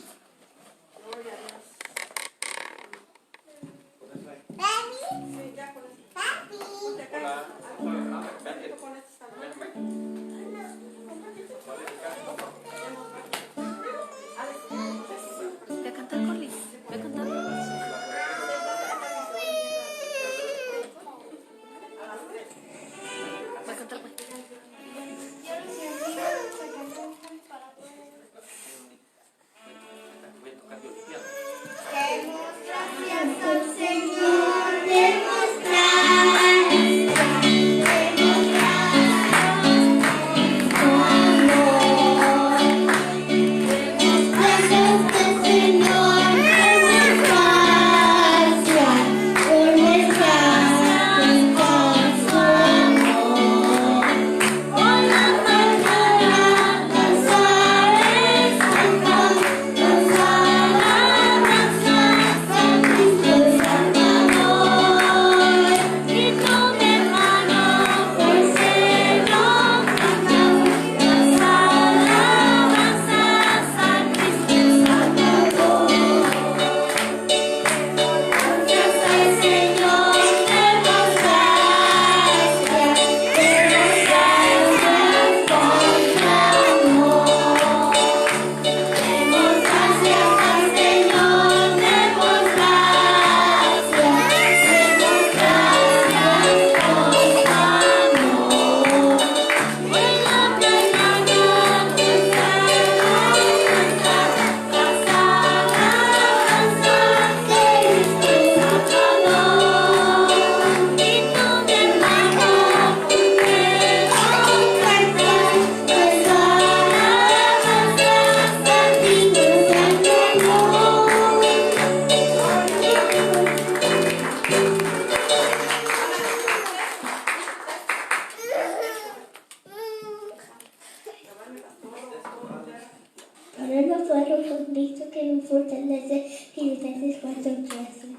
Oremos por Jesucristo que nos fortalece. Filipenses 4:13.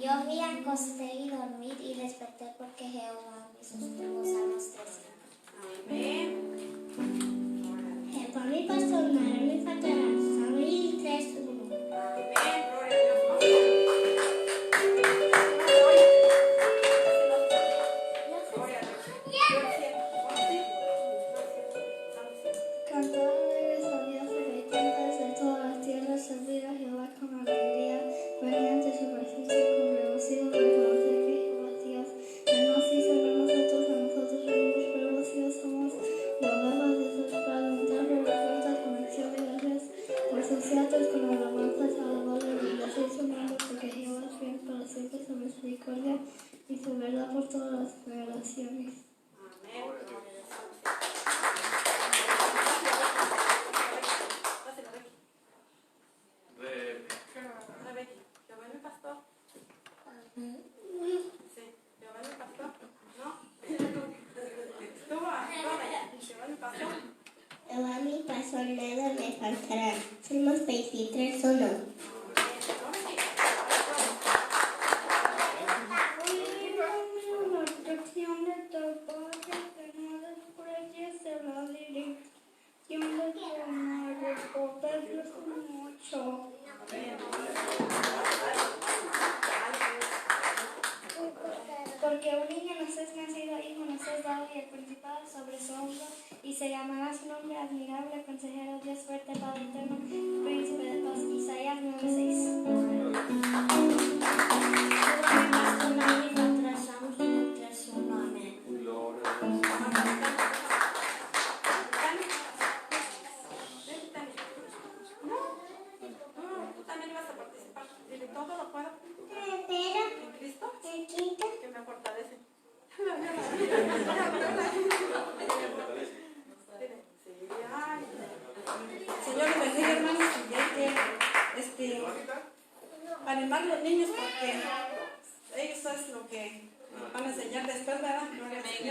Yo me acosté y dormí y desperté porque Jehová me sostuvo. Salmos 13. Amén. Jehová mi pastor, nada me faltará. Salmos 3:1. Amén. Gloria a Dios. Y su verdad por todas las generaciones. Amén. 3:1. La protección de tu Padre, que no desprecies de la dirección de tu madre, protégelos mucho. Porque un niño nos es nacido, hijo nos es dado, y el principado sobre su hombro, y se llamará su nombre admirable, consejero, Dios fuerte, Padre eterno, príncipe de paz. Isaías 9:6. Tú también ibas a participar. Dile, todo lo puedo. Pero, En Cristo, chiquita, que me fortalece. Señor, les bendiga, hermanos. Y hay que animar a los niños porque ellos es lo que van a enseñar después, ¿verdad? Gloria al Señor.